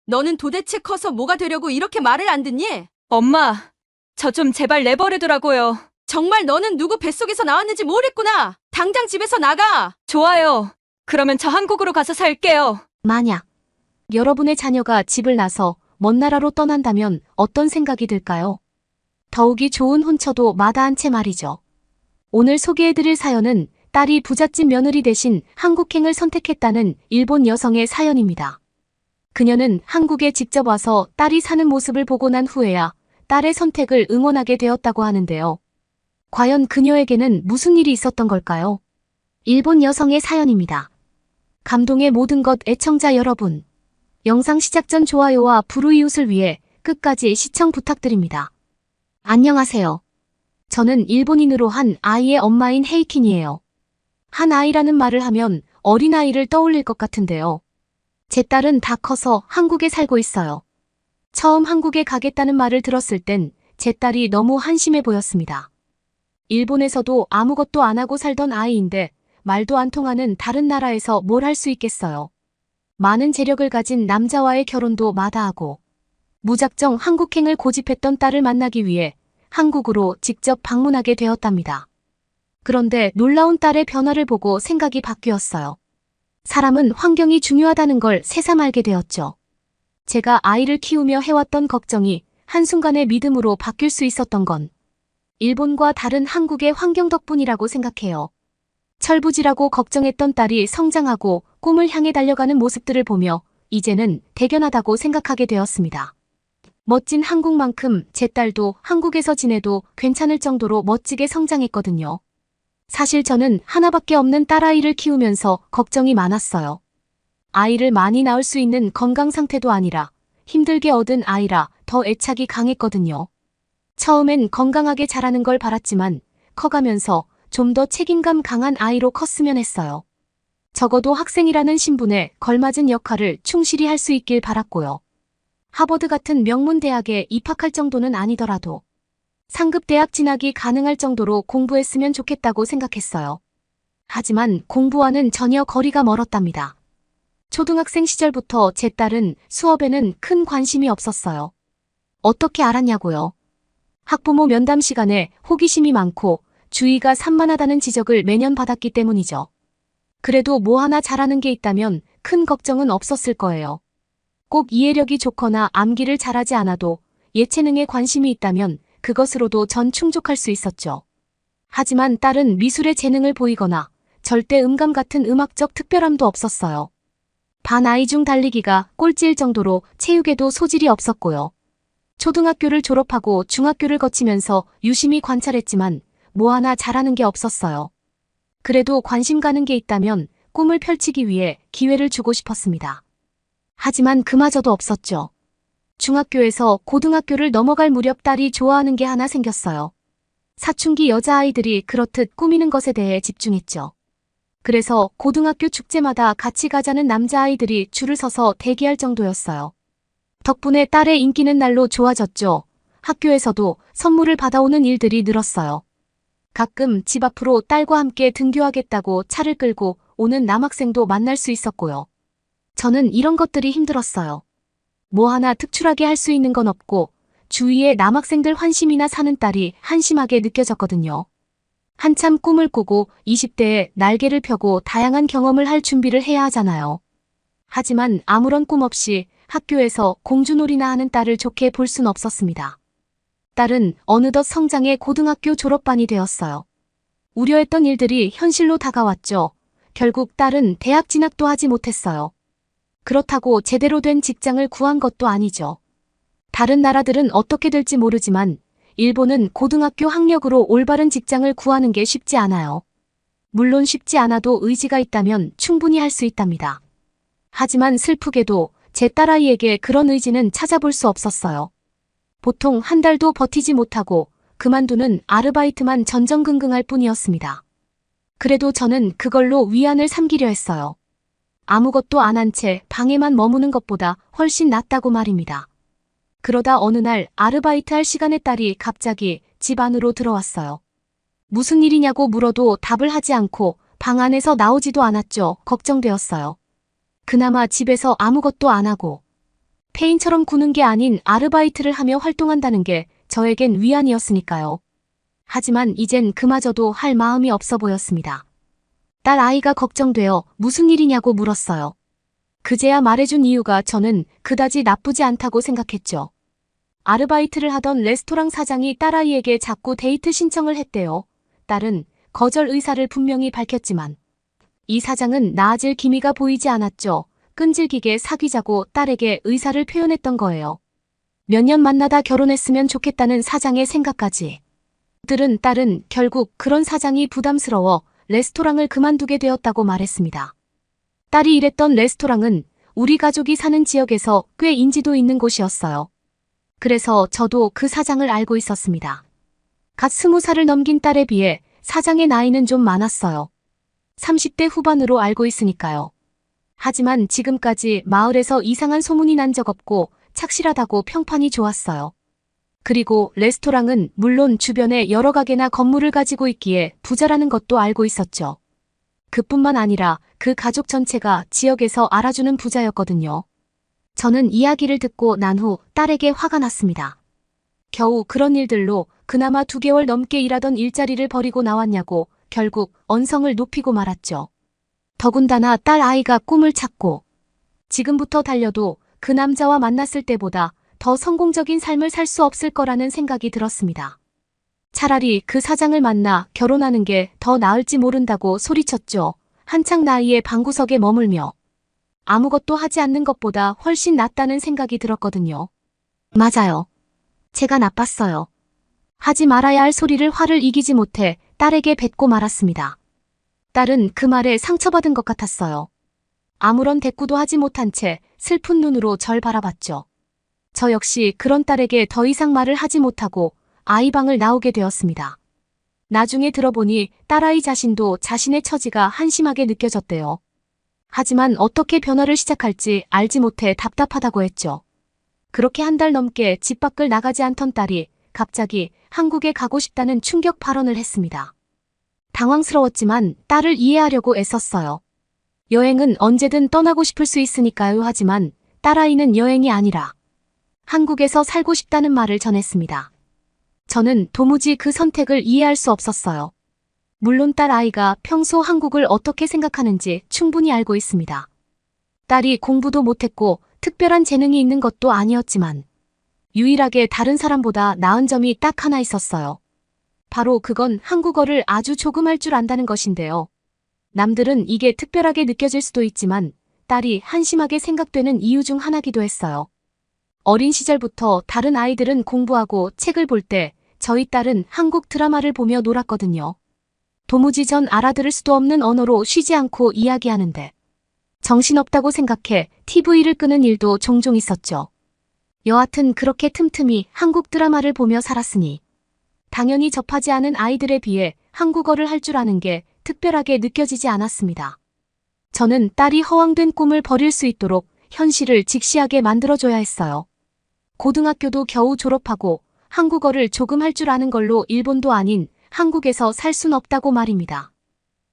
너는 도대체 커서 뭐가 되려고 이렇게 말을 안 듣니? 엄마, 저 좀 제발 내버려두라고요. 정말 너는 누구 뱃속에서 나왔는지 모르겠구나. 당장 집에서 나가. 좋아요. 그러면 저 한국으로 가서 살게요. 만약 여러분의 자녀가 집을 나서 먼 나라로 떠난다면 어떤 생각이 들까요? 더욱이 좋은 혼처도 마다한 채 말이죠. 오늘 소개해드릴 사연은 딸이 부잣집 며느리 대신 한국행을 선택했다는 일본 여성의 사연입니다. 그녀는 한국에 직접 와서 딸이 사는 모습을 보고 난 후에야 딸의 선택을 응원하게 되었다고 하는데요. 과연 그녀에게는 무슨 일이 있었던 걸까요? 일본 여성의 사연입니다. 감동의 모든 것 애청자 여러분. 영상 시작 전 좋아요와 불우이웃을 위해 끝까지 시청 부탁드립니다. 안녕하세요. 저는 일본인으로 한 아이의 엄마인 헤이킨이에요. 한 아이라는 말을 하면 어린아이를 떠올릴 것 같은데요. 제 딸은 다 커서 한국에 살고 있어요. 처음 한국에 가겠다는 말을 들었을 땐 제 딸이 너무 한심해 보였습니다. 일본에서도 아무것도 안 하고 살던 아이인데 말도 안 통하는 다른 나라에서 뭘 할 수 있겠어요. 많은 재력을 가진 남자와의 결혼도 마다하고 무작정 한국행을 고집했던 딸을 만나기 위해 한국으로 직접 방문하게 되었답니다. 그런데 놀라운 딸의 변화를 보고 생각이 바뀌었어요. 사람은 환경이 중요하다는 걸 새삼 알게 되었죠. 제가 아이를 키우며 해왔던 걱정이 한순간의 믿음으로 바뀔 수 있었던 건 일본과 다른 한국의 환경 덕분이라고 생각해요. 철부지라고 걱정했던 딸이 성장하고 꿈을 향해 달려가는 모습들을 보며 이제는 대견하다고 생각하게 되었습니다. 멋진 한국만큼 제 딸도 한국에서 지내도 괜찮을 정도로 멋지게 성장했거든요. 사실 저는 하나밖에 없는 딸아이를 키우면서 걱정이 많았어요. 아이를 많이 낳을 수 있는 건강 상태도 아니라 힘들게 얻은 아이라 더 애착이 강했거든요. 처음엔 건강하게 자라는 걸 바랐지만 커가면서 좀 더 책임감 강한 아이로 컸으면 했어요. 적어도 학생이라는 신분에 걸맞은 역할을 충실히 할 수 있길 바랐고요. 하버드 같은 명문 대학에 입학할 정도는 아니더라도 상급 대학 진학이 가능할 정도로 공부했으면 좋겠다고 생각했어요. 하지만 공부와는 전혀 거리가 멀었답니다. 초등학생 시절부터 제 딸은 수업에는 큰 관심이 없었어요. 어떻게 알았냐고요? 학부모 면담 시간에 호기심이 많고 주의가 산만하다는 지적을 매년 받았기 때문이죠. 그래도 뭐 하나 잘하는 게 있다면 큰 걱정은 없었을 거예요. 꼭 이해력이 좋거나 암기를 잘하지 않아도 예체능에 관심이 있다면 그것으로도 전 충족할 수 있었죠. 하지만 딸은 미술의 재능을 보이거나 절대 음감 같은 음악적 특별함도 없었어요. 반 아이 중 달리기가 꼴찌일 정도로 체육에도 소질이 없었고요. 초등학교를 졸업하고 중학교를 거치면서 유심히 관찰했지만 뭐 하나 잘하는 게 없었어요. 그래도 관심 가는 게 있다면 꿈을 펼치기 위해 기회를 주고 싶었습니다. 하지만 그마저도 없었죠. 중학교에서 고등학교를 넘어갈 무렵 딸이 좋아하는 게 하나 생겼어요. 사춘기 여자아이들이 그렇듯 꾸미는 것에 대해 집중했죠. 그래서 고등학교 축제마다 같이 가자는 남자아이들이 줄을 서서 대기할 정도였어요. 덕분에 딸의 인기는 날로 좋아졌죠. 학교에서도 선물을 받아오는 일들이 늘었어요. 가끔 집 앞으로 딸과 함께 등교하겠다고 차를 끌고 오는 남학생도 만날 수 있었고요. 저는 이런 것들이 힘들었어요. 뭐 하나 특출하게 할 수 있는 건 없고 주위에 남학생들 환심이나 사는 딸이 한심하게 느껴졌거든요. 한참 꿈을 꾸고 20대에 날개를 펴고 다양한 경험을 할 준비를 해야 하잖아요. 하지만 아무런 꿈 없이 학교에서 공주놀이나 하는 딸을 좋게 볼 순 없었습니다. 딸은 어느덧 성장해 고등학교 졸업반이 되었어요. 우려했던 일들이 현실로 다가왔죠. 결국 딸은 대학 진학도 하지 못했어요. 그렇다고 제대로 된 직장을 구한 것도 아니죠. 다른 나라들은 어떻게 될지 모르지만 일본은 고등학교 학력으로 올바른 직장을 구하는 게 쉽지 않아요. 물론 쉽지 않아도 의지가 있다면 충분히 할 수 있답니다. 하지만 슬프게도 제 딸아이에게 그런 의지는 찾아볼 수 없었어요. 보통 한 달도 버티지 못하고 그만두는 아르바이트만 전전긍긍할 뿐이었습니다. 그래도 저는 그걸로 위안을 삼기려 했어요. 아무것도 안 한 채 방에만 머무는 것보다 훨씬 낫다고 말입니다. 그러다 어느 날 아르바이트 할 시간에 딸이 갑자기 집 안으로 들어왔어요. 무슨 일이냐고 물어도 답을 하지 않고 방 안에서 나오지도 않았죠. 걱정되었어요. 그나마 집에서 아무것도 안 하고 페인처럼 구는 게 아닌 아르바이트를 하며 활동한다는 게 저에겐 위안이었으니까요. 하지만 이젠 그마저도 할 마음이 없어 보였습니다. 딸 아이가 걱정되어 무슨 일이냐고 물었어요. 그제야 말해준 이유가 저는 그다지 나쁘지 않다고 생각했죠. 아르바이트를 하던 레스토랑 사장이 딸아이에게 자꾸 데이트 신청을 했대요. 딸은 거절 의사를 분명히 밝혔지만 이 사장은 나아질 기미가 보이지 않았죠. 끈질기게 사귀자고 딸에게 의사를 표현했던 거예요. 몇 년 만나다 결혼했으면 좋겠다는 사장의 생각까지. 딸은 결국 그런 사장이 부담스러워 레스토랑을 그만두게 되었다고 말했습니다. 딸이 일했던 레스토랑은 우리 가족이 사는 지역에서 꽤 인지도 있는 곳이었어요. 그래서 저도 그 사장을 알고 있었습니다. 갓 20살을 넘긴 딸에 비해 사장의 나이는 좀 많았어요. 30대 후반으로 알고 있으니까요. 하지만 지금까지 마을에서 이상한 소문이 난 적 없고 착실하다고 평판이 좋았어요. 그리고 레스토랑은 물론 주변에 여러 가게나 건물을 가지고 있기에 부자라는 것도 알고 있었죠. 그뿐만 아니라 그 가족 전체가 지역에서 알아주는 부자였거든요. 저는 이야기를 듣고 난 후 딸에게 화가 났습니다. 겨우 그런 일들로 그나마 2개월 넘게 일하던 일자리를 버리고 나왔냐고 결국 언성을 높이고 말았죠. 더군다나 딸 아이가 꿈을 찾고 지금부터 달려도 그 남자와 만났을 때보다 더 성공적인 삶을 살 수 없을 거라는 생각이 들었습니다. 차라리 그 사장을 만나 결혼하는 게 더 나을지 모른다고 소리쳤죠. 한창 나이에 방구석에 머물며 아무것도 하지 않는 것보다 훨씬 낫다는 생각이 들었거든요. 맞아요. 제가 나빴어요. 하지 말아야 할 소리를 화를 이기지 못해 딸에게 뱉고 말았습니다. 딸은 그 말에 상처받은 것 같았어요. 아무런 대꾸도 하지 못한 채 슬픈 눈으로 절 바라봤죠. 저 역시 그런 딸에게 더 이상 말을 하지 못하고 아이 방을 나오게 되었습니다. 나중에 들어보니 딸아이 자신도 자신의 처지가 한심하게 느껴졌대요. 하지만 어떻게 변화를 시작할지 알지 못해 답답하다고 했죠. 그렇게 한 달 넘게 집 밖을 나가지 않던 딸이 갑자기 한국에 가고 싶다는 충격 발언을 했습니다. 당황스러웠지만 딸을 이해하려고 애썼어요. 여행은 언제든 떠나고 싶을 수 있으니까요. 하지만 딸아이는 여행이 아니라 한국에서 살고 싶다는 말을 전했습니다. 저는 도무지 그 선택을 이해할 수 없었어요. 물론 딸아이가 평소 한국을 어떻게 생각하는지 충분히 알고 있습니다. 딸이 공부도 못했고 특별한 재능이 있는 것도 아니었지만 유일하게 다른 사람보다 나은 점이 딱 하나 있었어요. 바로 그건 한국어를 아주 조금 할 줄 안다는 것인데요. 남들은 이게 특별하게 느껴질 수도 있지만 딸이 한심하게 생각되는 이유 중 하나기도 했어요. 어린 시절부터 다른 아이들은 공부하고 책을 볼 때 저희 딸은 한국 드라마를 보며 놀았거든요. 도무지 전 알아들을 수도 없는 언어로 쉬지 않고 이야기하는데 정신없다고 생각해 TV를 끄는 일도 종종 있었죠. 여하튼 그렇게 틈틈이 한국 드라마를 보며 살았으니 당연히 접하지 않은 아이들에 비해 한국어를 할 줄 아는 게 특별하게 느껴지지 않았습니다. 저는 딸이 허황된 꿈을 버릴 수 있도록 현실을 직시하게 만들어줘야 했어요. 고등학교도 겨우 졸업하고 한국어를 조금 할 줄 아는 걸로 일본도 아닌 한국에서 살 순 없다고 말입니다.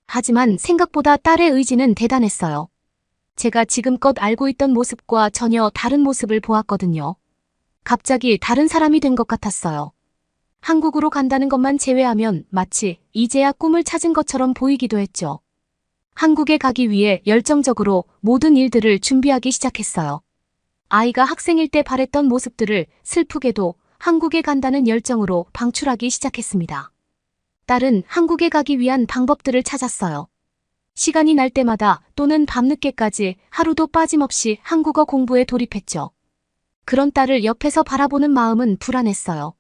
하지만 생각보다 딸의 의지는 대단했어요. 제가 지금껏 알고 있던 모습과 전혀 다른 모습을 보았거든요. 갑자기 다른 사람이 된 것 같았어요. 한국으로 간다는 것만 제외하면 마치 이제야 꿈을 찾은 것처럼 보이기도 했죠. 한국에 가기 위해 열정적으로 모든 일들을 준비하기 시작했어요. 아이가 학생일 때 바랬던 모습들을 슬프게도 한국에 간다는 열정으로 방출하기 시작했습니다. 딸은 한국에 가기 위한 방법들을 찾았어요. 시간이 날 때마다 또는 밤늦게까지 하루도 빠짐없이 한국어 공부에 돌입했죠. 그런 딸을 옆에서 바라보는 마음은 불안했어요.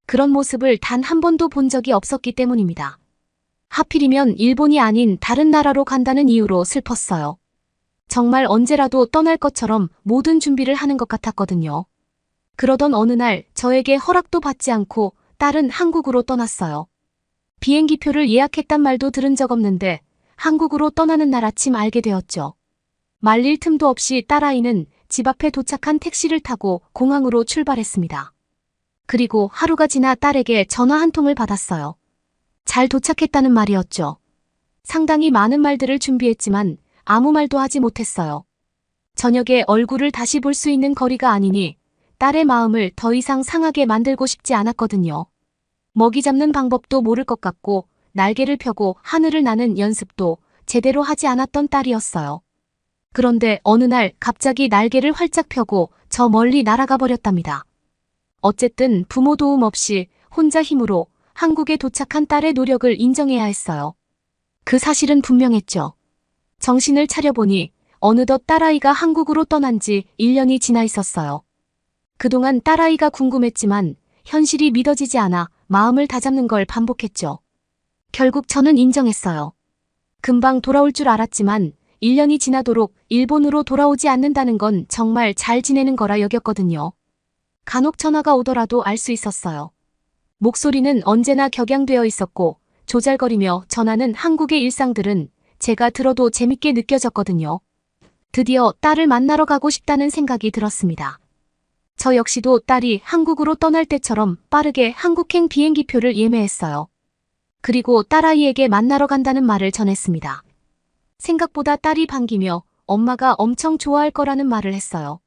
그런 모습을 단 한 번도 본 적이 없었기 때문입니다. 하필이면 일본이 아닌 다른 나라로 간다는 이유로 슬펐어요. 정말 언제라도 떠날 것처럼 모든 준비를 하는 것 같았거든요. 그러던 어느 날 저에게 허락도 받지 않고 딸은 한국으로 떠났어요. 비행기표를 예약했단 말도 들은 적 없는데 한국으로 떠나는 날 아침 알게 되었죠. 말릴 틈도 없이 딸아이는 집 앞에 도착한 택시를 타고 공항으로 출발했습니다. 그리고 하루가 지나 딸에게 전화 한 통을 받았어요. 잘 도착했다는 말이었죠. 상당히 많은 말들을 준비했지만 아무 말도 하지 못했어요. 저녁에 얼굴을 다시 볼 수 있는 거리가 아니니 딸의 마음을 더 이상 상하게 만들고 싶지 않았거든요. 먹이 잡는 방법도 모를 것 같고 날개를 펴고 하늘을 나는 연습도 제대로 하지 않았던 딸이었어요. 그런데 어느 날 갑자기 날개를 활짝 펴고 저 멀리 날아가 버렸답니다. 어쨌든 부모 도움 없이 혼자 힘으로 한국에 도착한 딸의 노력을 인정해야 했어요. 그 사실은 분명했죠. 정신을 차려보니 어느덧 딸아이가 한국으로 떠난 지 1년이 지나 있었어요. 그동안 딸아이가 궁금했지만 현실이 믿어지지 않아 마음을 다잡는 걸 반복했죠. 결국 저는 인정했어요. 금방 돌아올 줄 알았지만 1년이 지나도록 일본으로 돌아오지 않는다는 건 정말 잘 지내는 거라 여겼거든요. 간혹 전화가 오더라도 알 수 있었어요. 목소리는 언제나 격양되어 있었고 조잘거리며 전하는 한국의 일상들은 제가 들어도 재밌게 느껴졌거든요. 드디어 딸을 만나러 가고 싶다는 생각이 들었습니다. 저 역시도 딸이 한국으로 떠날 때처럼 빠르게 한국행 비행기표를 예매했어요. 그리고 딸아이에게 만나러 간다는 말을 전했습니다. 생각보다 딸이 반기며 엄마가 엄청 좋아할 거라는 말을 했어요.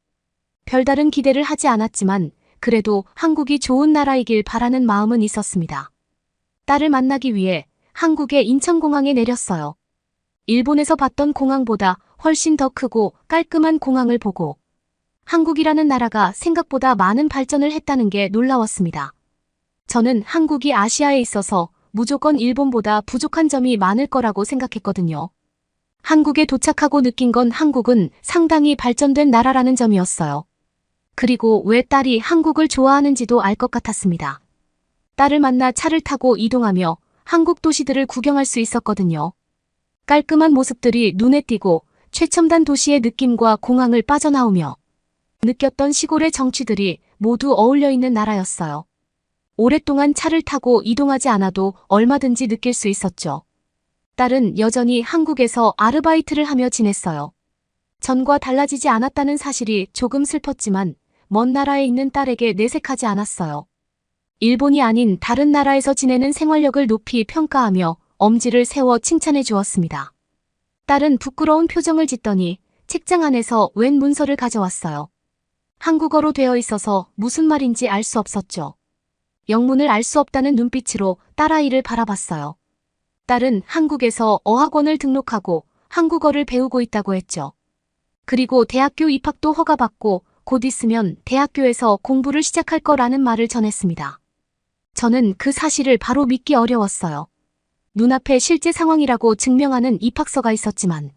별다른 기대를 하지 않았지만 그래도 한국이 좋은 나라이길 바라는 마음은 있었습니다. 딸을 만나기 위해 한국의 인천공항에 내렸어요. 일본에서 봤던 공항보다 훨씬 더 크고 깔끔한 공항을 보고 한국이라는 나라가 생각보다 많은 발전을 했다는 게 놀라웠습니다. 저는 한국이 아시아에 있어서 무조건 일본보다 부족한 점이 많을 거라고 생각했거든요. 한국에 도착하고 느낀 건 한국은 상당히 발전된 나라라는 점이었어요. 그리고 왜 딸이 한국을 좋아하는지도 알 것 같았습니다. 딸을 만나 차를 타고 이동하며 한국 도시들을 구경할 수 있었거든요. 깔끔한 모습들이 눈에 띄고 최첨단 도시의 느낌과 공항을 빠져나오며 느꼈던 시골의 정취들이 모두 어울려 있는 나라였어요. 오랫동안 차를 타고 이동하지 않아도 얼마든지 느낄 수 있었죠. 딸은 여전히 한국에서 아르바이트를 하며 지냈어요. 전과 달라지지 않았다는 사실이 조금 슬펐지만 먼 나라에 있는 딸에게 내색하지 않았어요. 일본이 아닌 다른 나라에서 지내는 생활력을 높이 평가하며 엄지를 세워 칭찬해 주었습니다. 딸은 부끄러운 표정을 짓더니 책장 안에서 웬 문서를 가져왔어요. 한국어로 되어 있어서 무슨 말인지 알 수 없었죠. 영문을 알 수 없다는 눈빛으로 딸아이를 바라봤어요. 딸은 한국에서 어학원을 등록하고 한국어를 배우고 있다고 했죠. 그리고 대학교 입학도 허가받고 곧 있으면 대학교에서 공부를 시작할 거라는 말을 전했습니다. 저는 그 사실을 바로 믿기 어려웠어요. 눈앞에 실제 상황이라고 증명하는 입학서가 있었지만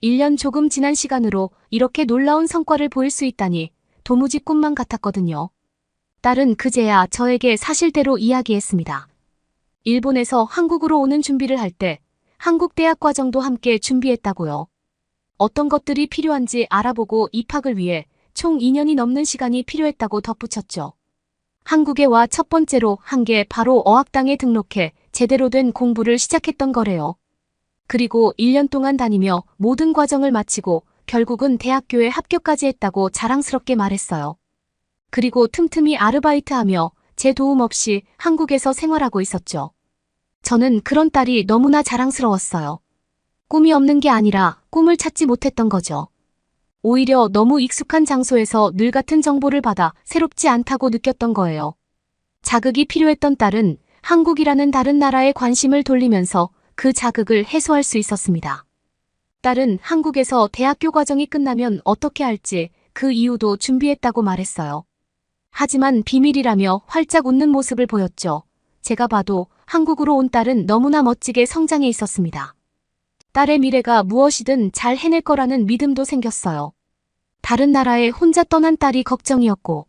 1년 조금 지난 시간으로 이렇게 놀라운 성과를 보일 수 있다니 도무지 꿈만 같았거든요. 딸은 그제야 저에게 사실대로 이야기했습니다. 일본에서 한국으로 오는 준비를 할 때 한국 대학 과정도 함께 준비했다고요. 어떤 것들이 필요한지 알아보고 입학을 위해 총 2년이 넘는 시간이 필요했다고 덧붙였죠. 한국에 와 첫 번째로 한 게 바로 어학당에 등록해 제대로 된 공부를 시작했던 거래요. 그리고 1년 동안 다니며 모든 과정을 마치고 결국은 대학교에 합격까지 했다고 자랑스럽게 말했어요. 그리고 틈틈이 아르바이트하며 제 도움 없이 한국에서 생활하고 있었죠. 저는 그런 딸이 너무나 자랑스러웠어요. 꿈이 없는 게 아니라 꿈을 찾지 못했던 거죠. 오히려 너무 익숙한 장소에서 늘 같은 정보를 받아 새롭지 않다고 느꼈던 거예요. 자극이 필요했던 딸은 한국이라는 다른 나라에 관심을 돌리면서 그 자극을 해소할 수 있었습니다. 딸은 한국에서 대학교 과정이 끝나면 어떻게 할지 그 이유도 준비했다고 말했어요. 하지만 비밀이라며 활짝 웃는 모습을 보였죠. 제가 봐도 한국으로 온 딸은 너무나 멋지게 성장해 있었습니다. 딸의 미래가 무엇이든 잘 해낼 거라는 믿음도 생겼어요. 다른 나라에 혼자 떠난 딸이 걱정이었고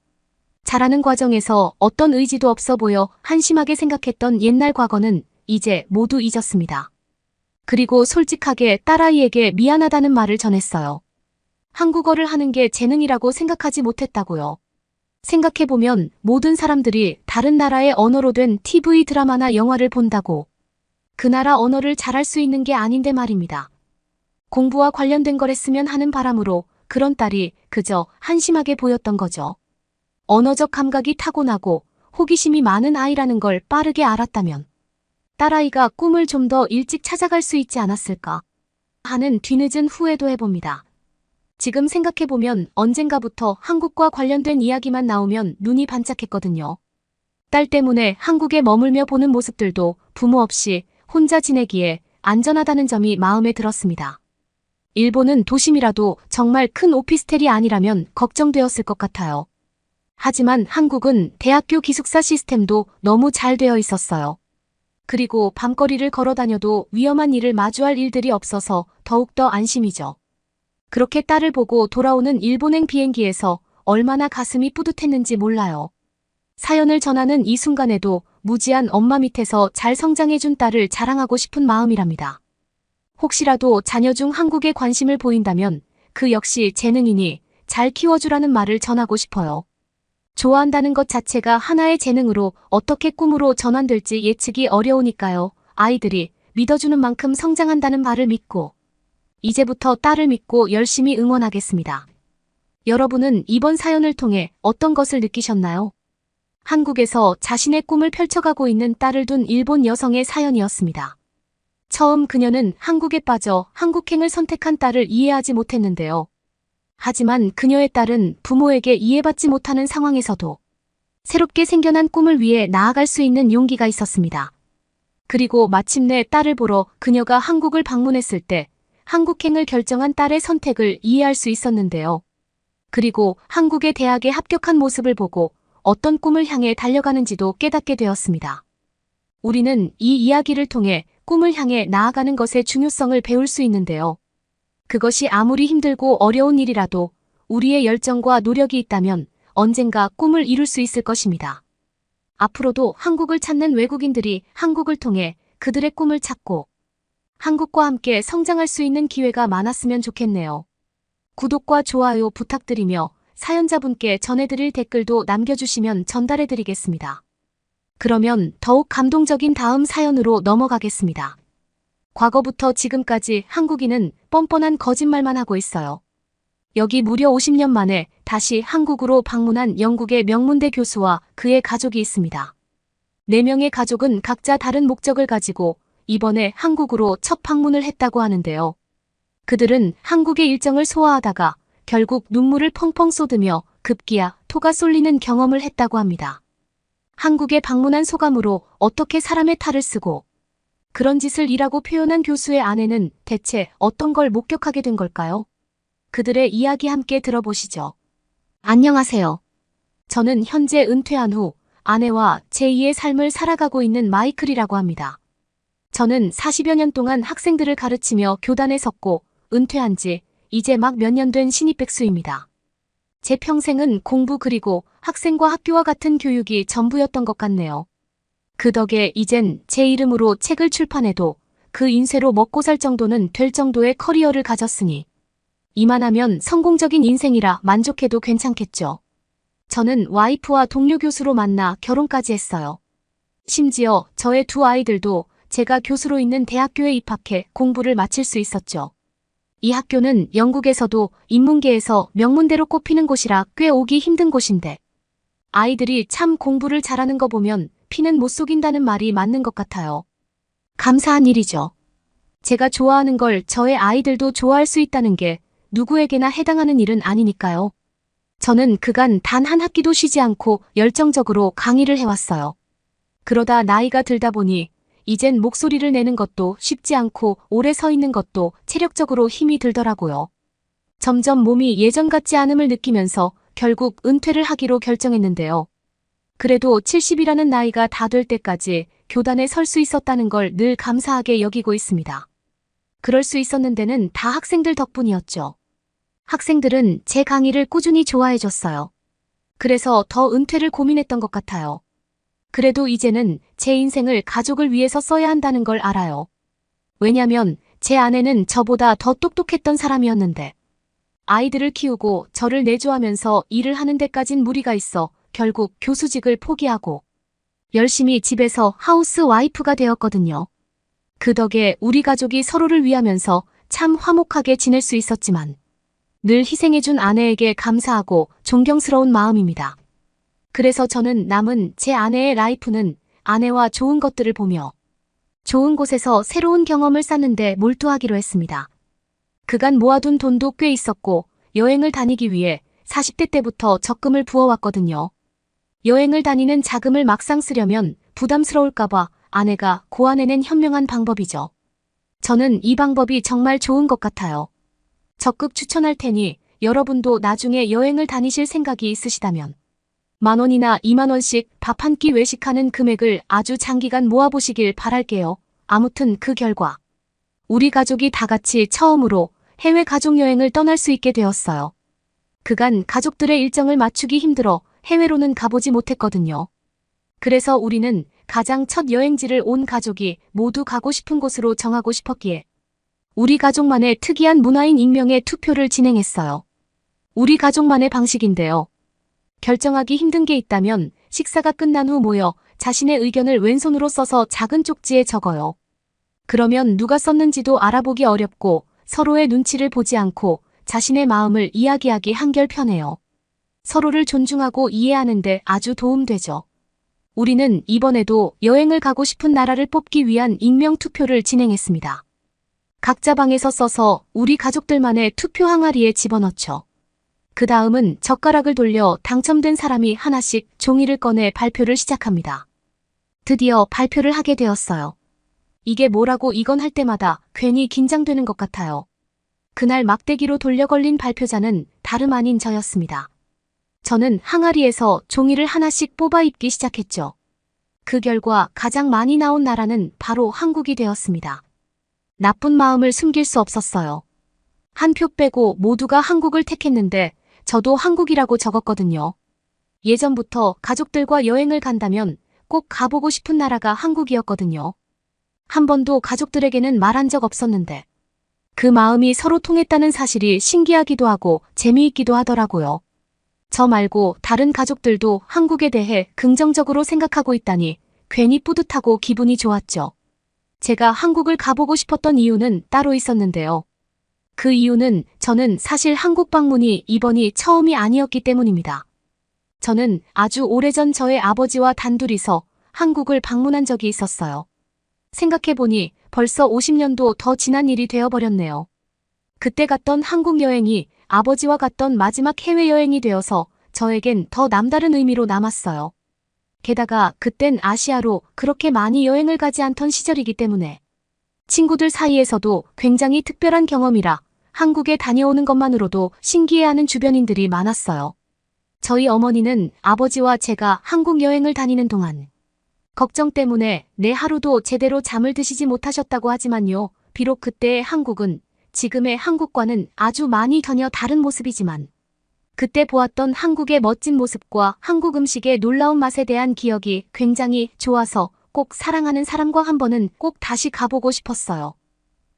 자라는 과정에서 어떤 의지도 없어 보여 한심하게 생각했던 옛날 과거는 이제 모두 잊었습니다. 그리고 솔직하게 딸아이에게 미안하다는 말을 전했어요. 한국어를 하는 게 재능이라고 생각하지 못했다고요. 생각해보면 모든 사람들이 다른 나라의 언어로 된 TV 드라마나 영화를 본다고 그 나라 언어를 잘할 수 있는 게 아닌데 말입니다. 공부와 관련된 거랬으면 하는 바람으로 그런 딸이 그저 한심하게 보였던 거죠. 언어적 감각이 타고나고 호기심이 많은 아이라는 걸 빠르게 알았다면 딸아이가 꿈을 좀 더 일찍 찾아갈 수 있지 않았을까 하는 뒤늦은 후회도 해봅니다. 지금 생각해보면 언젠가부터 한국과 관련된 이야기만 나오면 눈이 반짝했거든요. 딸 때문에 한국에 머물며 보는 모습들도 부모 없이 혼자 지내기에 안전하다는 점이 마음에 들었습니다. 일본은 도심이라도 정말 큰 오피스텔이 아니라면 걱정되었을 것 같아요. 하지만 한국은 대학교 기숙사 시스템도 너무 잘 되어 있었어요. 그리고 밤거리를 걸어 다녀도 위험한 일을 마주할 일들이 없어서 더욱더 안심이죠. 그렇게 딸을 보고 돌아오는 일본행 비행기에서 얼마나 가슴이 뿌듯했는지 몰라요. 사연을 전하는 이 순간에도 무지한 엄마 밑에서 잘 성장해준 딸을 자랑하고 싶은 마음이랍니다. 혹시라도 자녀 중 한국에 관심을 보인다면 그 역시 재능이니 잘 키워주라는 말을 전하고 싶어요. 좋아한다는 것 자체가 하나의 재능으로 어떻게 꿈으로 전환될지 예측이 어려우니까요. 아이들이 믿어주는 만큼 성장한다는 말을 믿고 이제부터 딸을 믿고 열심히 응원하겠습니다. 여러분은 이번 사연을 통해 어떤 것을 느끼셨나요? 한국에서 자신의 꿈을 펼쳐가고 있는 딸을 둔 일본 여성의 사연이었습니다. 처음 그녀는 한국에 빠져 한국행을 선택한 딸을 이해하지 못했는데요. 하지만 그녀의 딸은 부모에게 이해받지 못하는 상황에서도 새롭게 생겨난 꿈을 위해 나아갈 수 있는 용기가 있었습니다. 그리고 마침내 딸을 보러 그녀가 한국을 방문했을 때 한국행을 결정한 딸의 선택을 이해할 수 있었는데요. 그리고 한국의 대학에 합격한 모습을 보고 어떤 꿈을 향해 달려가는지도 깨닫게 되었습니다. 우리는 이 이야기를 통해 꿈을 향해 나아가는 것의 중요성을 배울 수 있는데요. 그것이 아무리 힘들고 어려운 일이라도 우리의 열정과 노력이 있다면 언젠가 꿈을 이룰 수 있을 것입니다. 앞으로도 한국을 찾는 외국인들이 한국을 통해 그들의 꿈을 찾고 한국과 함께 성장할 수 있는 기회가 많았으면 좋겠네요. 구독과 좋아요 부탁드리며 사연자분께 전해드릴 댓글도 남겨주시면 전달해드리겠습니다. 그러면 더욱 감동적인 다음 사연으로 넘어가겠습니다. 과거부터 지금까지 한국인은 뻔뻔한 거짓말만 하고 있어요. 여기 무려 50년 만에 다시 한국으로 방문한 영국의 명문대 교수와 그의 가족이 있습니다. 4명의 가족은 각자 다른 목적을 가지고 이번에 한국으로 첫 방문을 했다고 하는데요. 그들은 한국의 일정을 소화하다가 결국 눈물을 펑펑 쏟으며 급기야 토가 쏠리는 경험을 했다고 합니다. 한국에 방문한 소감으로 어떻게 사람의 탈을 쓰고 그런 짓을 이라고 표현한 교수의 아내는 대체 어떤 걸 목격하게 된 걸까요? 그들의 이야기 함께 들어보시죠. 안녕하세요. 저는 현재 은퇴한 후 아내와 제2의 삶을 살아가고 있는 마이클이라고 합니다. 저는 40여 년 동안 학생들을 가르치며 교단에 섰고 은퇴한 지 이제 막 몇 년 된 신입 백수입니다. 제 평생은 공부 그리고 학생과 학교와 같은 교육이 전부였던 것 같네요. 그 덕에 이젠 제 이름으로 책을 출판해도 그 인쇄로 먹고 살 정도는 될 정도의 커리어를 가졌으니 이만하면 성공적인 인생이라 만족해도 괜찮겠죠. 저는 와이프와 동료 교수로 만나 결혼까지 했어요. 심지어 저의 2 아이들도 제가 교수로 있는 대학교에 입학해 공부를 마칠 수 있었죠. 이 학교는 영국에서도 인문계에서 명문대로 꼽히는 곳이라 꽤 오기 힘든 곳인데 아이들이 참 공부를 잘하는 거 보면 피는 못 속인다는 말이 맞는 것 같아요. 감사한 일이죠. 제가 좋아하는 걸 저의 아이들도 좋아할 수 있다는 게 누구에게나 해당하는 일은 아니니까요. 저는 그간 단 한 학기도 쉬지 않고 열정적으로 강의를 해왔어요. 그러다 나이가 들다 보니 이젠 목소리를 내는 것도 쉽지 않고 오래 서 있는 것도 체력적으로 힘이 들더라고요. 점점 몸이 예전 같지 않음을 느끼면서 결국 은퇴를 하기로 결정했는데요. 그래도 70이라는 나이가 다 될 때까지 교단에 설 수 있었다는 걸 늘 감사하게 여기고 있습니다. 그럴 수 있었는 데는 다 학생들 덕분이었죠. 학생들은 제 강의를 꾸준히 좋아해줬어요. 그래서 더 은퇴를 고민했던 것 같아요. 그래도 이제는 제 인생을 가족을 위해서 써야 한다는 걸 알아요. 왜냐면 제 아내는 저보다 더 똑똑했던 사람이었는데 아이들을 키우고 저를 내조하면서 일을 하는 데까진 무리가 있어 결국 교수직을 포기하고 열심히 집에서 하우스 와이프가 되었거든요. 그 덕에 우리 가족이 서로를 위하면서 참 화목하게 지낼 수 있었지만 늘 희생해준 아내에게 감사하고 존경스러운 마음입니다. 그래서 저는 남은 제 아내의 라이프는 아내와 좋은 것들을 보며 좋은 곳에서 새로운 경험을 쌓는데 몰두하기로 했습니다. 그간 모아둔 돈도 꽤 있었고 여행을 다니기 위해 40대 때부터 적금을 부어왔거든요. 여행을 다니는 자금을 막상 쓰려면 부담스러울까봐 아내가 고안해낸 현명한 방법이죠. 저는 이 방법이 정말 좋은 것 같아요. 적극 추천할 테니 여러분도 나중에 여행을 다니실 생각이 있으시다면 10,000원이나 20,000원씩 밥 한 끼 외식하는 금액을 아주 장기간 모아보시길 바랄게요. 아무튼 그 결과 우리 가족이 다 같이 처음으로 해외 가족여행을 떠날 수 있게 되었어요. 그간 가족들의 일정을 맞추기 힘들어 해외로는 가보지 못했거든요. 그래서 우리는 가장 첫 여행지를 온 가족이 모두 가고 싶은 곳으로 정하고 싶었기에 우리 가족만의 특이한 문화인 익명의 투표를 진행했어요. 우리 가족만의 방식인데요. 결정하기 힘든 게 있다면 식사가 끝난 후 모여 자신의 의견을 왼손으로 써서 작은 쪽지에 적어요. 그러면 누가 썼는지도 알아보기 어렵고 서로의 눈치를 보지 않고 자신의 마음을 이야기하기 한결 편해요. 서로를 존중하고 이해하는데 아주 도움되죠. 우리는 이번에도 여행을 가고 싶은 나라를 뽑기 위한 익명 투표를 진행했습니다. 각자 방에서 써서 우리 가족들만의 투표 항아리에 집어넣죠. 그 다음은 젓가락을 돌려 당첨된 사람이 하나씩 종이를 꺼내 발표를 시작합니다. 드디어 발표를 하게 되었어요. 이게 뭐라고 이건 할 때마다 괜히 긴장되는 것 같아요. 그날 막대기로 돌려 걸린 발표자는 다름 아닌 저였습니다. 저는 항아리에서 종이를 하나씩 뽑아 입기 시작했죠. 그 결과 가장 많이 나온 나라는 바로 한국이 되었습니다. 나쁜 마음을 숨길 수 없었어요. 한 표 빼고 모두가 한국을 택했는데 저도 한국이라고 적었거든요. 예전부터 가족들과 여행을 간다면 꼭 가보고 싶은 나라가 한국이었거든요. 한 번도 가족들에게는 말한 적 없었는데 그 마음이 서로 통했다는 사실이 신기하기도 하고 재미있기도 하더라고요. 저 말고 다른 가족들도 한국에 대해 긍정적으로 생각하고 있다니 괜히 뿌듯하고 기분이 좋았죠. 제가 한국을 가보고 싶었던 이유는 따로 있었는데요. 그 이유는 저는 사실 한국 방문이 이번이 처음이 아니었기 때문입니다. 저는 아주 오래전 저의 아버지와 단둘이서 한국을 방문한 적이 있었어요. 생각해보니 벌써 50년도 더 지난 일이 되어버렸네요. 그때 갔던 한국 여행이 아버지와 갔던 마지막 해외여행이 되어서 저에겐 더 남다른 의미로 남았어요. 게다가 그땐 아시아로 그렇게 많이 여행을 가지 않던 시절이기 때문에 친구들 사이에서도 굉장히 특별한 경험이라 한국에 다녀오는 것만으로도 신기해하는 주변인들이 많았어요. 저희 어머니는 아버지와 제가 한국 여행을 다니는 동안 걱정 때문에 내 하루도 제대로 잠을 드시지 못하셨다고 하지만요. 비록 그때의 한국은 지금의 한국과는 아주 많이 전혀 다른 모습이지만 그때 보았던 한국의 멋진 모습과 한국 음식의 놀라운 맛에 대한 기억이 굉장히 좋아서 꼭 사랑하는 사람과 한 번은 꼭 다시 가보고 싶었어요.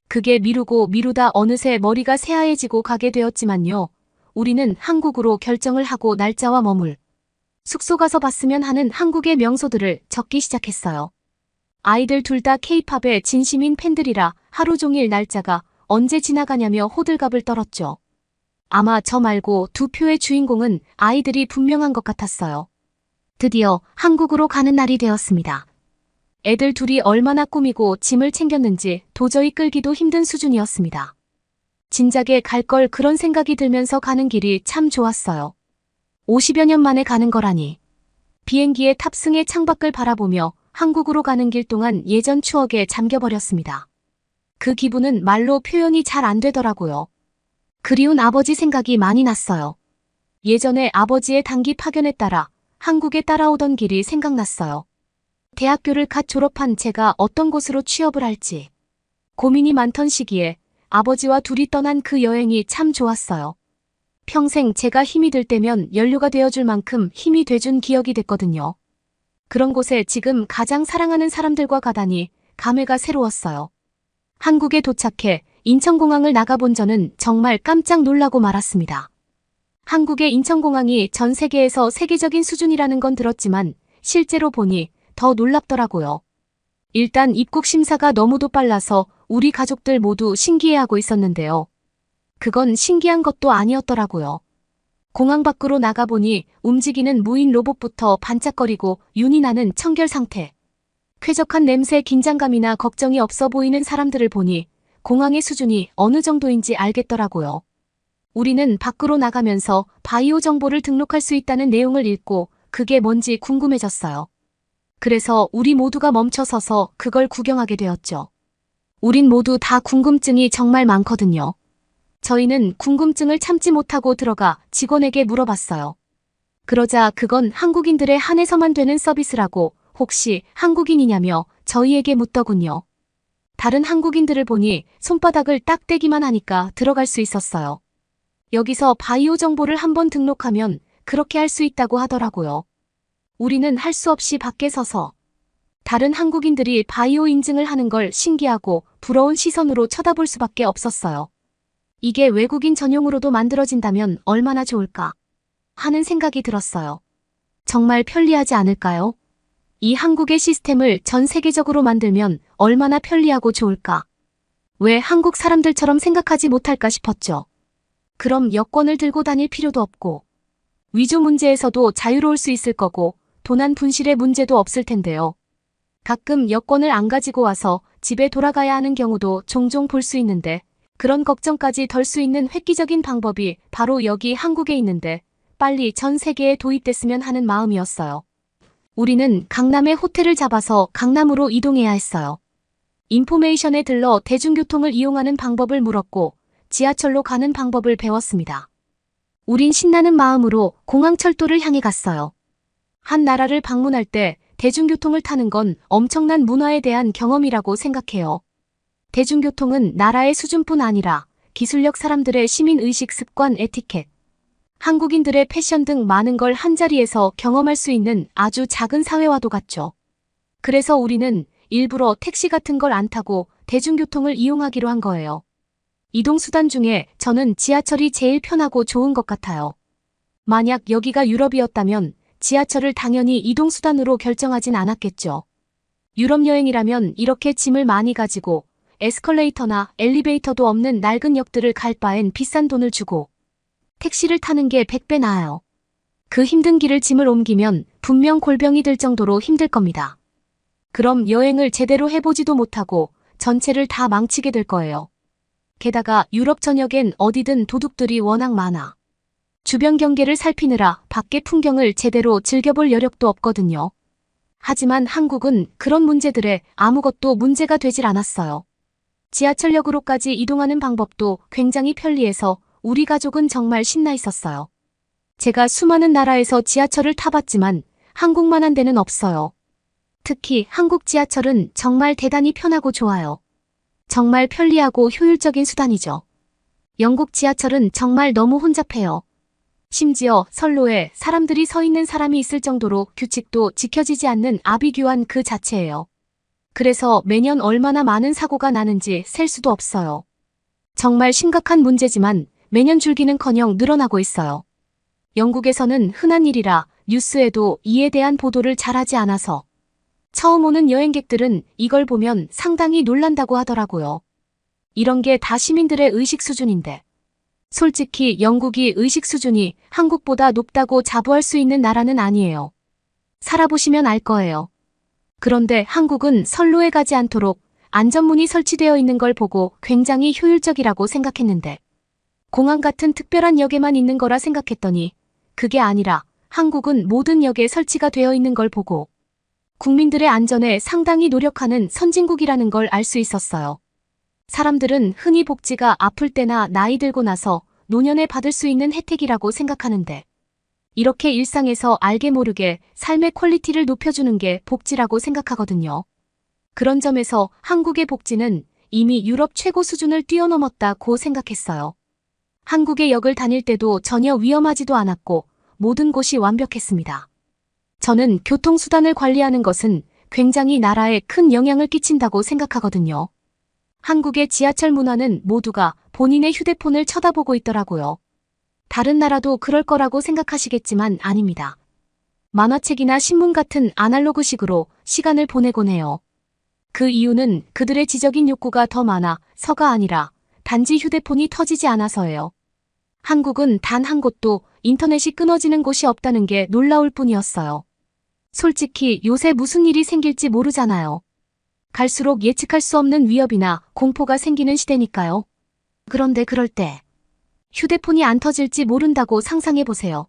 그게 미루고 미루다 어느새 머리가 새하얘지고 가게 되었지만요. 우리는 한국으로 결정을 하고 날짜와 머물 숙소 가서 봤으면 하는 한국의 명소들을 적기 시작했어요. 아이들 둘 다 K-팝의 진심인 팬들이라 하루 종일 날짜가 언제 지나가냐며 호들갑을 떨었죠. 아마 저 말고 두 표의 주인공은 아이들이 분명한 것 같았어요. 드디어 한국으로 가는 날이 되었습니다. 애들 둘이 얼마나 꾸미고 짐을 챙겼는지 도저히 끌기도 힘든 수준이었습니다. 진작에 갈 걸 그런 생각이 들면서 가는 길이 참 좋았어요. 50여 년 만에 가는 거라니. 비행기에 탑승해 창밖을 바라보며 한국으로 가는 길 동안 예전 추억에 잠겨버렸습니다. 그 기분은 말로 표현이 잘 안 되더라고요. 그리운 아버지 생각이 많이 났어요. 예전에 아버지의 단기 파견에 따라 한국에 따라오던 길이 생각났어요. 대학교를 갓 졸업한 제가 어떤 곳으로 취업을 할지 고민이 많던 시기에 아버지와 둘이 떠난 그 여행이 참 좋았어요. 평생 제가 힘이 들 때면 연료가 되어줄 만큼 힘이 돼준 기억이 됐거든요. 그런 곳에 지금 가장 사랑하는 사람들과 가다니 감회가 새로웠어요. 한국에 도착해 인천공항을 나가본 저는 정말 깜짝 놀라고 말았습니다. 한국의 인천공항이 전 세계에서 세계적인 수준이라는 건 들었지만 실제로 보니 더 놀랍더라고요. 일단 입국 심사가 너무도 빨라서 우리 가족들 모두 신기해하고 있었는데요. 그건 신기한 것도 아니었더라고요. 공항 밖으로 나가보니 움직이는 무인 로봇부터 반짝거리고 윤이 나는 청결 상태. 쾌적한 냄새 긴장감이나 걱정이 없어 보이는 사람들을 보니 공항의 수준이 어느 정도인지 알겠더라고요. 우리는 밖으로 나가면서 바이오 정보를 등록할 수 있다는 내용을 읽고 그게 뭔지 궁금해졌어요. 그래서 우리 모두가 멈춰서서 그걸 구경하게 되었죠. 우린 모두 다 궁금증이 정말 많거든요. 저희는 궁금증을 참지 못하고 들어가 직원에게 물어봤어요. 그러자 그건 한국인들에 한해서만 되는 서비스라고 혹시 한국인이냐며 저희에게 묻더군요. 다른 한국인들을 보니 손바닥을 딱 대기만 하니까 들어갈 수 있었어요. 여기서 바이오 정보를 한번 등록하면 그렇게 할 수 있다고 하더라고요. 우리는 할 수 없이 밖에 서서 다른 한국인들이 바이오 인증을 하는 걸 신기하고 부러운 시선으로 쳐다볼 수밖에 없었어요. 이게 외국인 전용으로도 만들어진다면 얼마나 좋을까 하는 생각이 들었어요. 정말 편리하지 않을까요? 이 한국의 시스템을 전 세계적으로 만들면 얼마나 편리하고 좋을까? 왜 한국 사람들처럼 생각하지 못할까 싶었죠. 그럼 여권을 들고 다닐 필요도 없고 위조 문제에서도 자유로울 수 있을 거고 도난 분실의 문제도 없을 텐데요. 가끔 여권을 안 가지고 와서 집에 돌아가야 하는 경우도 종종 볼 수 있는데 그런 걱정까지 덜 수 있는 획기적인 방법이 바로 여기 한국에 있는데 빨리 전 세계에 도입됐으면 하는 마음이었어요. 우리는 강남에 호텔을 잡아서 강남으로 이동해야 했어요. 인포메이션에 들러 대중교통을 이용하는 방법을 물었고 지하철로 가는 방법을 배웠습니다. 우린 신나는 마음으로 공항철도를 향해 갔어요. 한 나라를 방문할 때 대중교통을 타는 건 엄청난 문화에 대한 경험이라고 생각해요. 대중교통은 나라의 수준뿐 아니라 기술력, 사람들의 시민의식, 습관, 에티켓, 한국인들의 패션 등 많은 걸 한자리에서 경험할 수 있는 아주 작은 사회와도 같죠. 그래서 우리는 일부러 택시 같은 걸 안 타고 대중교통을 이용하기로 한 거예요. 이동수단 중에 저는 지하철이 제일 편하고 좋은 것 같아요. 만약 여기가 유럽이었다면 지하철을 당연히 이동수단으로 결정하진 않았겠죠. 유럽 여행이라면 이렇게 짐을 많이 가지고 에스컬레이터나 엘리베이터도 없는 낡은 역들을 갈 바엔 비싼 돈을 주고 택시를 타는 게 100배 나아요. 그 힘든 길을 짐을 옮기면 분명 골병이 들 정도로 힘들 겁니다. 그럼 여행을 제대로 해보지도 못하고 전체를 다 망치게 될 거예요. 게다가 유럽 전역엔 어디든 도둑들이 워낙 많아. 주변 경계를 살피느라 밖의 풍경을 제대로 즐겨볼 여력도 없거든요. 하지만 한국은 그런 문제들에 아무것도 문제가 되질 않았어요. 지하철역으로까지 이동하는 방법도 굉장히 편리해서 우리 가족은 정말 신나 있었어요. 제가 수많은 나라에서 지하철을 타봤지만 한국만한 데는 없어요. 특히 한국 지하철은 정말 대단히 편하고 좋아요. 정말 편리하고 효율적인 수단이죠. 영국 지하철은 정말 너무 혼잡해요. 심지어 선로에 사람들이 서 있는 사람이 있을 정도로 규칙도 지켜지지 않는 아비규환 그 자체예요. 그래서 매년 얼마나 많은 사고가 나는지 셀 수도 없어요. 정말 심각한 문제지만 매년 줄기는커녕 늘어나고 있어요. 영국에서는 흔한 일이라 뉴스에도 이에 대한 보도를 잘하지 않아서 처음 오는 여행객들은 이걸 보면 상당히 놀란다고 하더라고요. 이런 게 다 시민들의 의식 수준인데 솔직히 영국이 의식 수준이 한국보다 높다고 자부할 수 있는 나라는 아니에요. 살아보시면 알 거예요. 그런데 한국은 선로에 가지 않도록 안전문이 설치되어 있는 걸 보고 굉장히 효율적이라고 생각했는데 공항 같은 특별한 역에만 있는 거라 생각했더니 그게 아니라 한국은 모든 역에 설치가 되어 있는 걸 보고 국민들의 안전에 상당히 노력하는 선진국이라는 걸 알 수 있었어요. 사람들은 흔히 복지가 아플 때나 나이 들고 나서 노년에 받을 수 있는 혜택이라고 생각하는데 이렇게 일상에서 알게 모르게 삶의 퀄리티를 높여주는 게 복지라고 생각하거든요. 그런 점에서 한국의 복지는 이미 유럽 최고 수준을 뛰어넘었다고 생각했어요. 한국의 역을 다닐 때도 전혀 위험하지도 않았고 모든 곳이 완벽했습니다. 저는 교통수단을 관리하는 것은 굉장히 나라에 큰 영향을 끼친다고 생각하거든요. 한국의 지하철 문화는 모두가 본인의 휴대폰을 쳐다보고 있더라고요. 다른 나라도 그럴 거라고 생각하시겠지만 아닙니다. 만화책이나 신문 같은 아날로그식으로 시간을 보내곤 해요. 그 이유는 그들의 지적인 욕구가 더 많아서가 아니라 단지 휴대폰이 터지지 않아서예요. 한국은 단 한 곳도 인터넷이 끊어지는 곳이 없다는 게 놀라울 뿐이었어요. 솔직히 요새 무슨 일이 생길지 모르잖아요. 갈수록 예측할 수 없는 위협이나 공포가 생기는 시대니까요. 그런데 그럴 때 휴대폰이 안 터질지 모른다고 상상해보세요.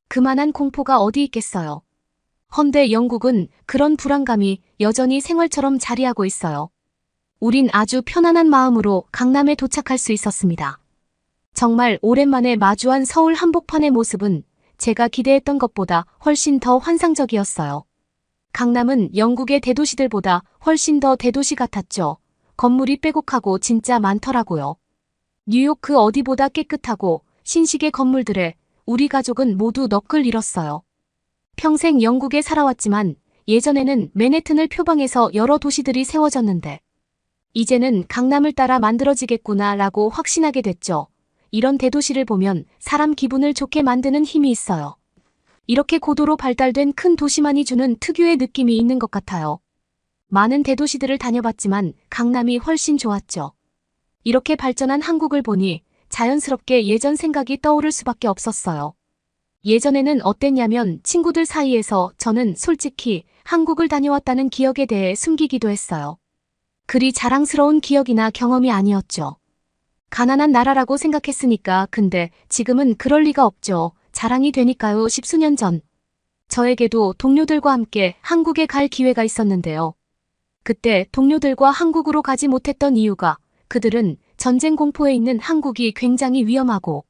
그만한 공포가 어디 있겠어요. 헌데 영국은 그런 불안감이 여전히 생활처럼 자리하고 있어요. 우린 아주 편안한 마음으로 강남에 도착할 수 있었습니다. 정말 오랜만에 마주한 서울 한복판의 모습은 제가 기대했던 것보다 훨씬 더 환상적이었어요. 강남은 영국의 대도시들보다 훨씬 더 대도시 같았죠. 건물이 빼곡하고 진짜 많더라고요. 뉴욕 그 어디보다 깨끗하고 신식의 건물들에 우리 가족은 모두 넋을 잃었어요. 평생 영국에 살아왔지만 예전에는 맨해튼을 표방해서 여러 도시들이 세워졌는데 이제는 강남을 따라 만들어지겠구나 라고 확신하게 됐죠. 이런 대도시를 보면 사람 기분을 좋게 만드는 힘이 있어요. 이렇게 고도로 발달된 큰 도시만이 주는 특유의 느낌이 있는 것 같아요. 많은 대도시들을 다녀봤지만 강남이 훨씬 좋았죠. 이렇게 발전한 한국을 보니 자연스럽게 예전 생각이 떠오를 수밖에 없었어요. 예전에는 어땠냐면 친구들 사이에서 저는 솔직히 한국을 다녀왔다는 기억에 대해 숨기기도 했어요. 그리 자랑스러운 기억이나 경험이 아니었죠. 가난한 나라라고 생각했으니까. 근데 지금은 그럴 리가 없죠. 자랑이 되니까요. 10수년 전 저에게도 동료들과 함께 한국에 갈 기회가 있었는데요. 그때 동료들과 한국으로 가지 못했던 이유가 그들은 전쟁 공포에 있는 한국이 굉장히 위험하고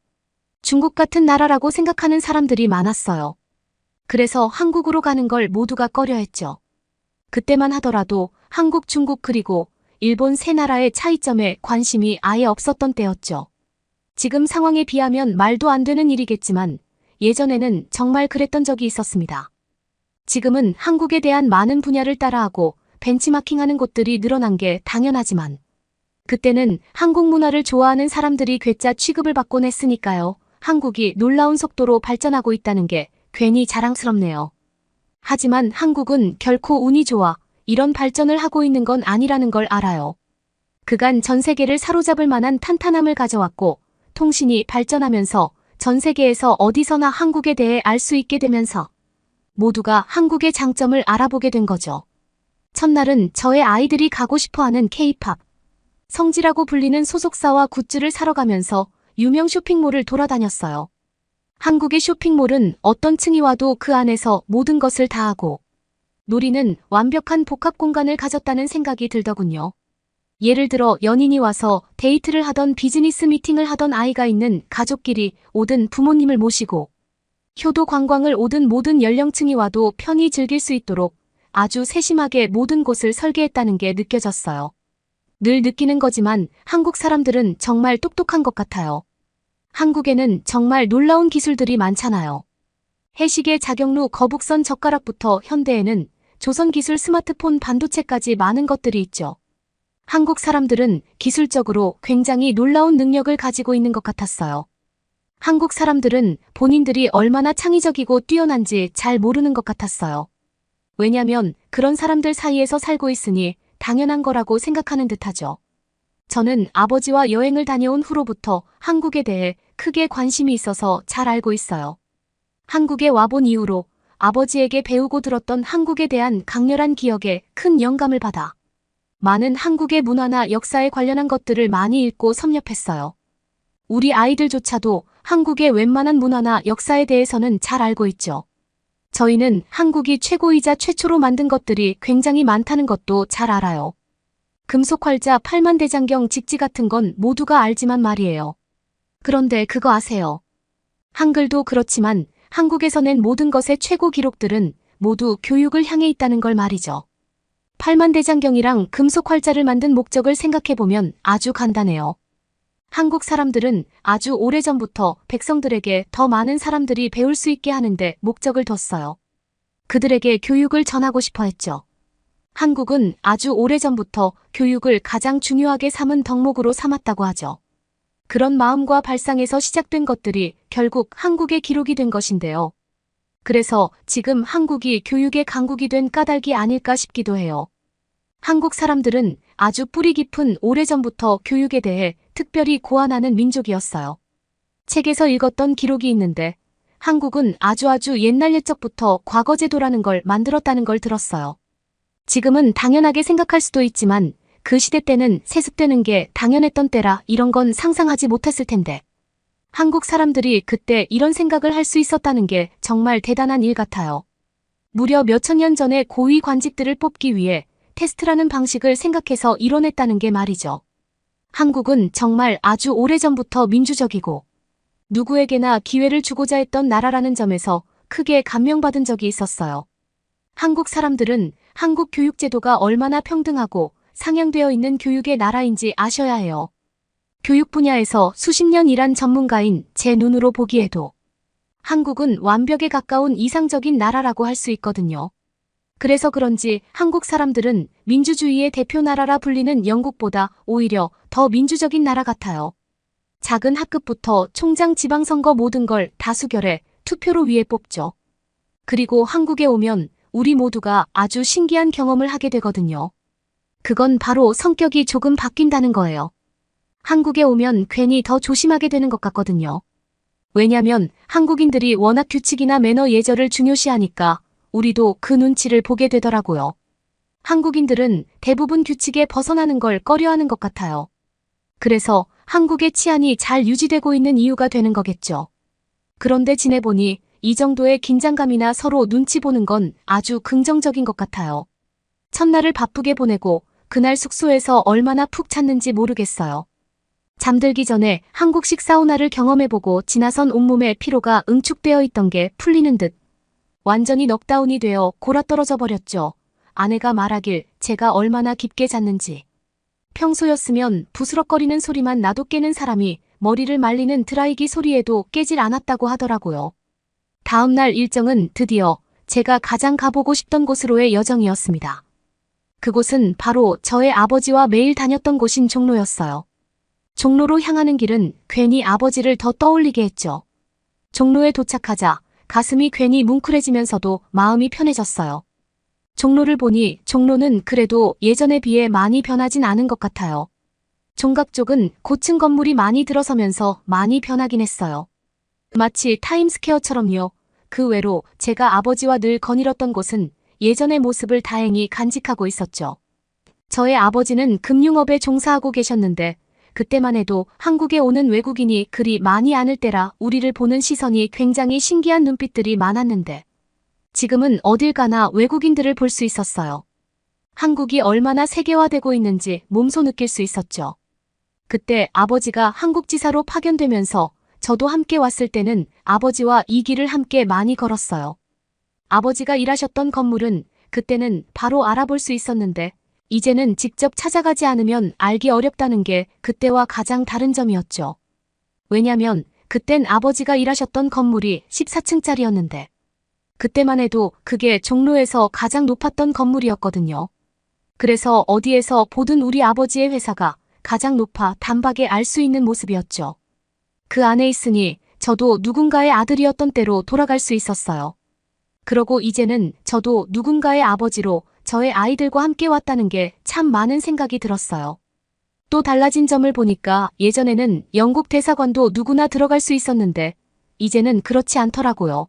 중국 같은 나라라고 생각하는 사람들이 많았어요. 그래서 한국으로 가는 걸 모두가 꺼려했죠. 그때만 하더라도 한국, 중국 그리고 일본 세 나라의 차이점에 관심이 아예 없었던 때였죠. 지금 상황에 비하면 말도 안 되는 일이겠지만 예전에는 정말 그랬던 적이 있었습니다. 지금은 한국에 대한 많은 분야를 따라하고 벤치마킹하는 곳들이 늘어난 게 당연하지만 그때는 한국 문화를 좋아하는 사람들이 괴짜 취급을 받곤 했으니까요. 한국이 놀라운 속도로 발전하고 있다는 게 괜히 자랑스럽네요. 하지만 한국은 결코 운이 좋아 이런 발전을 하고 있는 건 아니라는 걸 알아요. 그간 전 세계를 사로잡을 만한 탄탄함을 가져왔고 통신이 발전하면서 전 세계에서 어디서나 한국에 대해 알 수 있게 되면서 모두가 한국의 장점을 알아보게 된 거죠. 첫날은 저의 아이들이 가고 싶어하는 K-팝, 성지라고 불리는 소속사와 굿즈를 사러 가면서 유명 쇼핑몰을 돌아다녔어요. 한국의 쇼핑몰은 어떤 층이 와도 그 안에서 모든 것을 다 하고 놀이는 완벽한 복합 공간을 가졌다는 생각이 들더군요. 예를 들어 연인이 와서 데이트를 하던 비즈니스 미팅을 하던 아이가 있는 가족끼리 오든 부모님을 모시고 효도 관광을 오든 모든 연령층이 와도 편히 즐길 수 있도록 아주 세심하게 모든 곳을 설계했다는 게 느껴졌어요. 늘 느끼는 거지만 한국 사람들은 정말 똑똑한 것 같아요. 한국에는 정말 놀라운 기술들이 많잖아요. 해시계 자경루 거북선 젓가락부터 현대에는 조선기술 스마트폰 반도체까지 많은 것들이 있죠. 한국 사람들은 기술적으로 굉장히 놀라운 능력을 가지고 있는 것 같았어요. 한국 사람들은 본인들이 얼마나 창의적이고 뛰어난지 잘 모르는 것 같았어요. 왜냐면 그런 사람들 사이에서 살고 있으니 당연한 거라고 생각하는 듯하죠. 저는 아버지와 여행을 다녀온 후로부터 한국에 대해 크게 관심이 있어서 잘 알고 있어요. 한국에 와본 이후로 아버지에게 배우고 들었던 한국에 대한 강렬한 기억에 큰 영감을 받아 많은 한국의 문화나 역사에 관련한 것들을 많이 읽고 섭렵했어요. 우리 아이들조차도 한국의 웬만한 문화나 역사에 대해서는 잘 알고 있죠. 저희는 한국이 최고이자 최초로 만든 것들이 굉장히 많다는 것도 잘 알아요. 금속활자, 팔만대장경, 직지 같은 건 모두가 알지만 말이에요. 그런데 그거 아세요? 한글도 그렇지만 한국에서 낸 모든 것의 최고 기록들은 모두 교육을 향해 있다는 걸 말이죠. 팔만대장경이랑 금속활자를 만든 목적을 생각해보면 아주 간단해요. 한국 사람들은 아주 오래전부터 백성들에게 더 많은 사람들이 배울 수 있게 하는데 목적을 뒀어요. 그들에게 교육을 전하고 싶어 했죠. 한국은 아주 오래전부터 교육을 가장 중요하게 삼은 덕목으로 삼았다고 하죠. 그런 마음과 발상에서 시작된 것들이 결국 한국의 기록이 된 것인데요. 그래서 지금 한국이 교육의 강국이 된 까닭이 아닐까 싶기도 해요. 한국 사람들은 아주 뿌리 깊은 오래전부터 교육에 대해 특별히 고안하는 민족이었어요. 책에서 읽었던 기록이 있는데 한국은 아주 옛날 옛적부터 과거제도라는 걸 만들었다는 걸 들었어요. 지금은 당연하게 생각할 수도 있지만 그 시대 때는 세습되는 게 당연했던 때라 이런 건 상상하지 못했을 텐데. 한국 사람들이 그때 이런 생각을 할 수 있었다는 게 정말 대단한 일 같아요. 무려 몇천 년 전에 고위 관직들을 뽑기 위해 테스트라는 방식을 생각해서 이뤄냈다는 게 말이죠. 한국은 정말 아주 오래전부터 민주적이고 누구에게나 기회를 주고자 했던 나라라는 점에서 크게 감명받은 적이 있었어요. 한국 사람들은 한국 교육제도가 얼마나 평등하고 상향되어 있는 교육의 나라인지 아셔야 해요. 교육 분야에서 수십 년 일한 전문가인 제 눈으로 보기에도 한국은 완벽에 가까운 이상적인 나라라고 할 수 있거든요. 그래서 그런지 한국 사람들은 민주주의의 대표 나라라 불리는 영국보다 오히려 더 민주적인 나라 같아요. 작은 학급부터 총장 지방선거 모든 걸 다수결에 투표로 위에 뽑죠. 그리고 한국에 오면 우리 모두가 아주 신기한 경험을 하게 되거든요. 그건 바로 성격이 조금 바뀐다는 거예요. 한국에 오면 괜히 더 조심하게 되는 것 같거든요. 왜냐면 한국인들이 워낙 규칙이나 매너 예절을 중요시하니까 우리도 그 눈치를 보게 되더라고요. 한국인들은 대부분 규칙에 벗어나는 걸 꺼려하는 것 같아요. 그래서 한국의 치안이 잘 유지되고 있는 이유가 되는 거겠죠. 그런데 지내보니 이 정도의 긴장감이나 서로 눈치 보는 건 아주 긍정적인 것 같아요. 첫날을 바쁘게 보내고 그날 숙소에서 얼마나 푹 잤는지 모르겠어요. 잠들기 전에 한국식 사우나를 경험해보고 지나선 온몸에 피로가 응축되어 있던 게 풀리는 듯 완전히 넉다운이 되어 골아떨어져 버렸죠. 아내가 말하길 제가 얼마나 깊게 잤는지. 평소였으면 부스럭거리는 소리만 나도 깨는 사람이 머리를 말리는 드라이기 소리에도 깨질 않았다고 하더라고요. 다음날 일정은 드디어 제가 가장 가보고 싶던 곳으로의 여정이었습니다. 그곳은 바로 저의 아버지와 매일 다녔던 곳인 종로였어요. 종로로 향하는 길은 괜히 아버지를 더 떠올리게 했죠. 종로에 도착하자 가슴이 괜히 뭉클해지면서도 마음이 편해졌어요. 종로를 보니 종로는 그래도 예전에 비해 많이 변하진 않은 것 같아요. 종각 쪽은 고층 건물이 많이 들어서면서 많이 변하긴 했어요. 마치 타임스퀘어처럼요. 그 외로 제가 아버지와 늘 거닐었던 곳은 예전의 모습을 다행히 간직하고 있었죠. 저의 아버지는 금융업에 종사하고 계셨는데 그때만 해도 한국에 오는 외국인이 그리 많이 않을 때라 우리를 보는 시선이 굉장히 신기한 눈빛들이 많았는데 지금은 어딜 가나 외국인들을 볼 수 있었어요. 한국이 얼마나 세계화되고 있는지 몸소 느낄 수 있었죠. 그때 아버지가 한국지사로 파견되면서 저도 함께 왔을 때는 아버지와 이 길을 함께 많이 걸었어요. 아버지가 일하셨던 건물은 그때는 바로 알아볼 수 있었는데 이제는 직접 찾아가지 않으면 알기 어렵다는 게 그때와 가장 다른 점이었죠. 왜냐면 그땐 아버지가 일하셨던 건물이 14층짜리였는데 그때만 해도 그게 종로에서 가장 높았던 건물이었거든요. 그래서 어디에서 보든 우리 아버지의 회사가 가장 높아 단박에 알 수 있는 모습이었죠. 그 안에 있으니 저도 누군가의 아들이었던 때로 돌아갈 수 있었어요. 그러고 이제는 저도 누군가의 아버지로 저의 아이들과 함께 왔다는 게 참 많은 생각이 들었어요. 또 달라진 점을 보니까 예전에는 영국 대사관도 누구나 들어갈 수 있었는데 이제는 그렇지 않더라고요.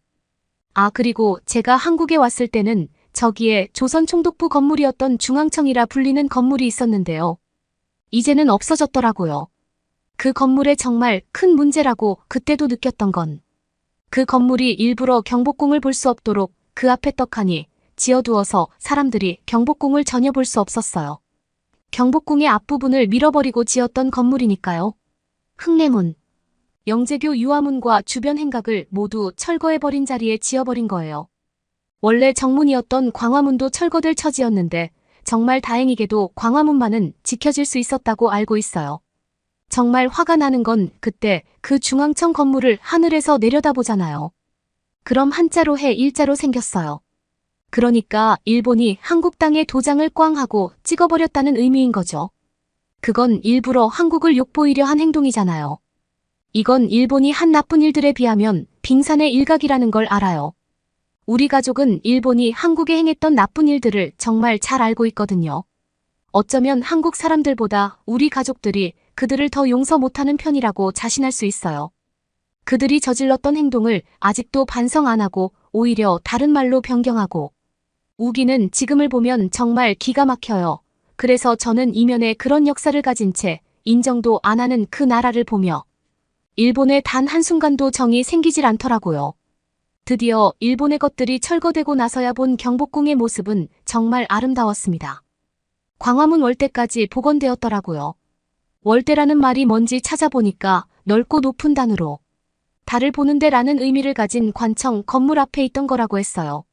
아, 그리고 제가 한국에 왔을 때는 저기에 조선총독부 건물이었던 중앙청이라 불리는 건물이 있었는데요. 이제는 없어졌더라고요. 그 건물의 정말 큰 문제라고 그때도 느꼈던 건 그 건물이 일부러 경복궁을 볼 수 없도록 그 앞에 떡하니 지어두어서 사람들이 경복궁을 전혀 볼 수 없었어요. 경복궁의 앞부분을 밀어버리고 지었던 건물이니까요. 흙내문, 영재교 유화문과 주변 행각을 모두 철거해버린 자리에 지어버린 거예요. 원래 정문이었던 광화문도 철거될 처지였는데 정말 다행히게도 광화문만은 지켜질 수 있었다고 알고 있어요. 정말 화가 나는 건 그때 그 중앙청 건물을 하늘에서 내려다보잖아요. 그럼 한자로 해 일자로 생겼어요. 그러니까 일본이 한국 땅에 도장을 꽝 하고 찍어버렸다는 의미인 거죠. 그건 일부러 한국을 욕보이려 한 행동이잖아요. 이건 일본이 한 나쁜 일들에 비하면 빙산의 일각이라는 걸 알아요. 우리 가족은 일본이 한국에 행했던 나쁜 일들을 정말 잘 알고 있거든요. 어쩌면 한국 사람들보다 우리 가족들이 그들을 더 용서 못하는 편이라고 자신할 수 있어요. 그들이 저질렀던 행동을 아직도 반성 안 하고 오히려 다른 말로 변경하고 우기는 지금을 보면 정말 기가 막혀요. 그래서 저는 이면에 그런 역사를 가진 채 인정도 안 하는 그 나라를 보며 일본에 단 한순간도 정이 생기질 않더라고요. 드디어 일본의 것들이 철거되고 나서야 본 경복궁의 모습은 정말 아름다웠습니다. 광화문 월대까지 복원되었더라고요. 월대라는 말이 뭔지 찾아보니까 넓고 높은 단으로 달을 보는 데라는 의미를 가진 관청 건물 앞에 있던 거라고 했어요.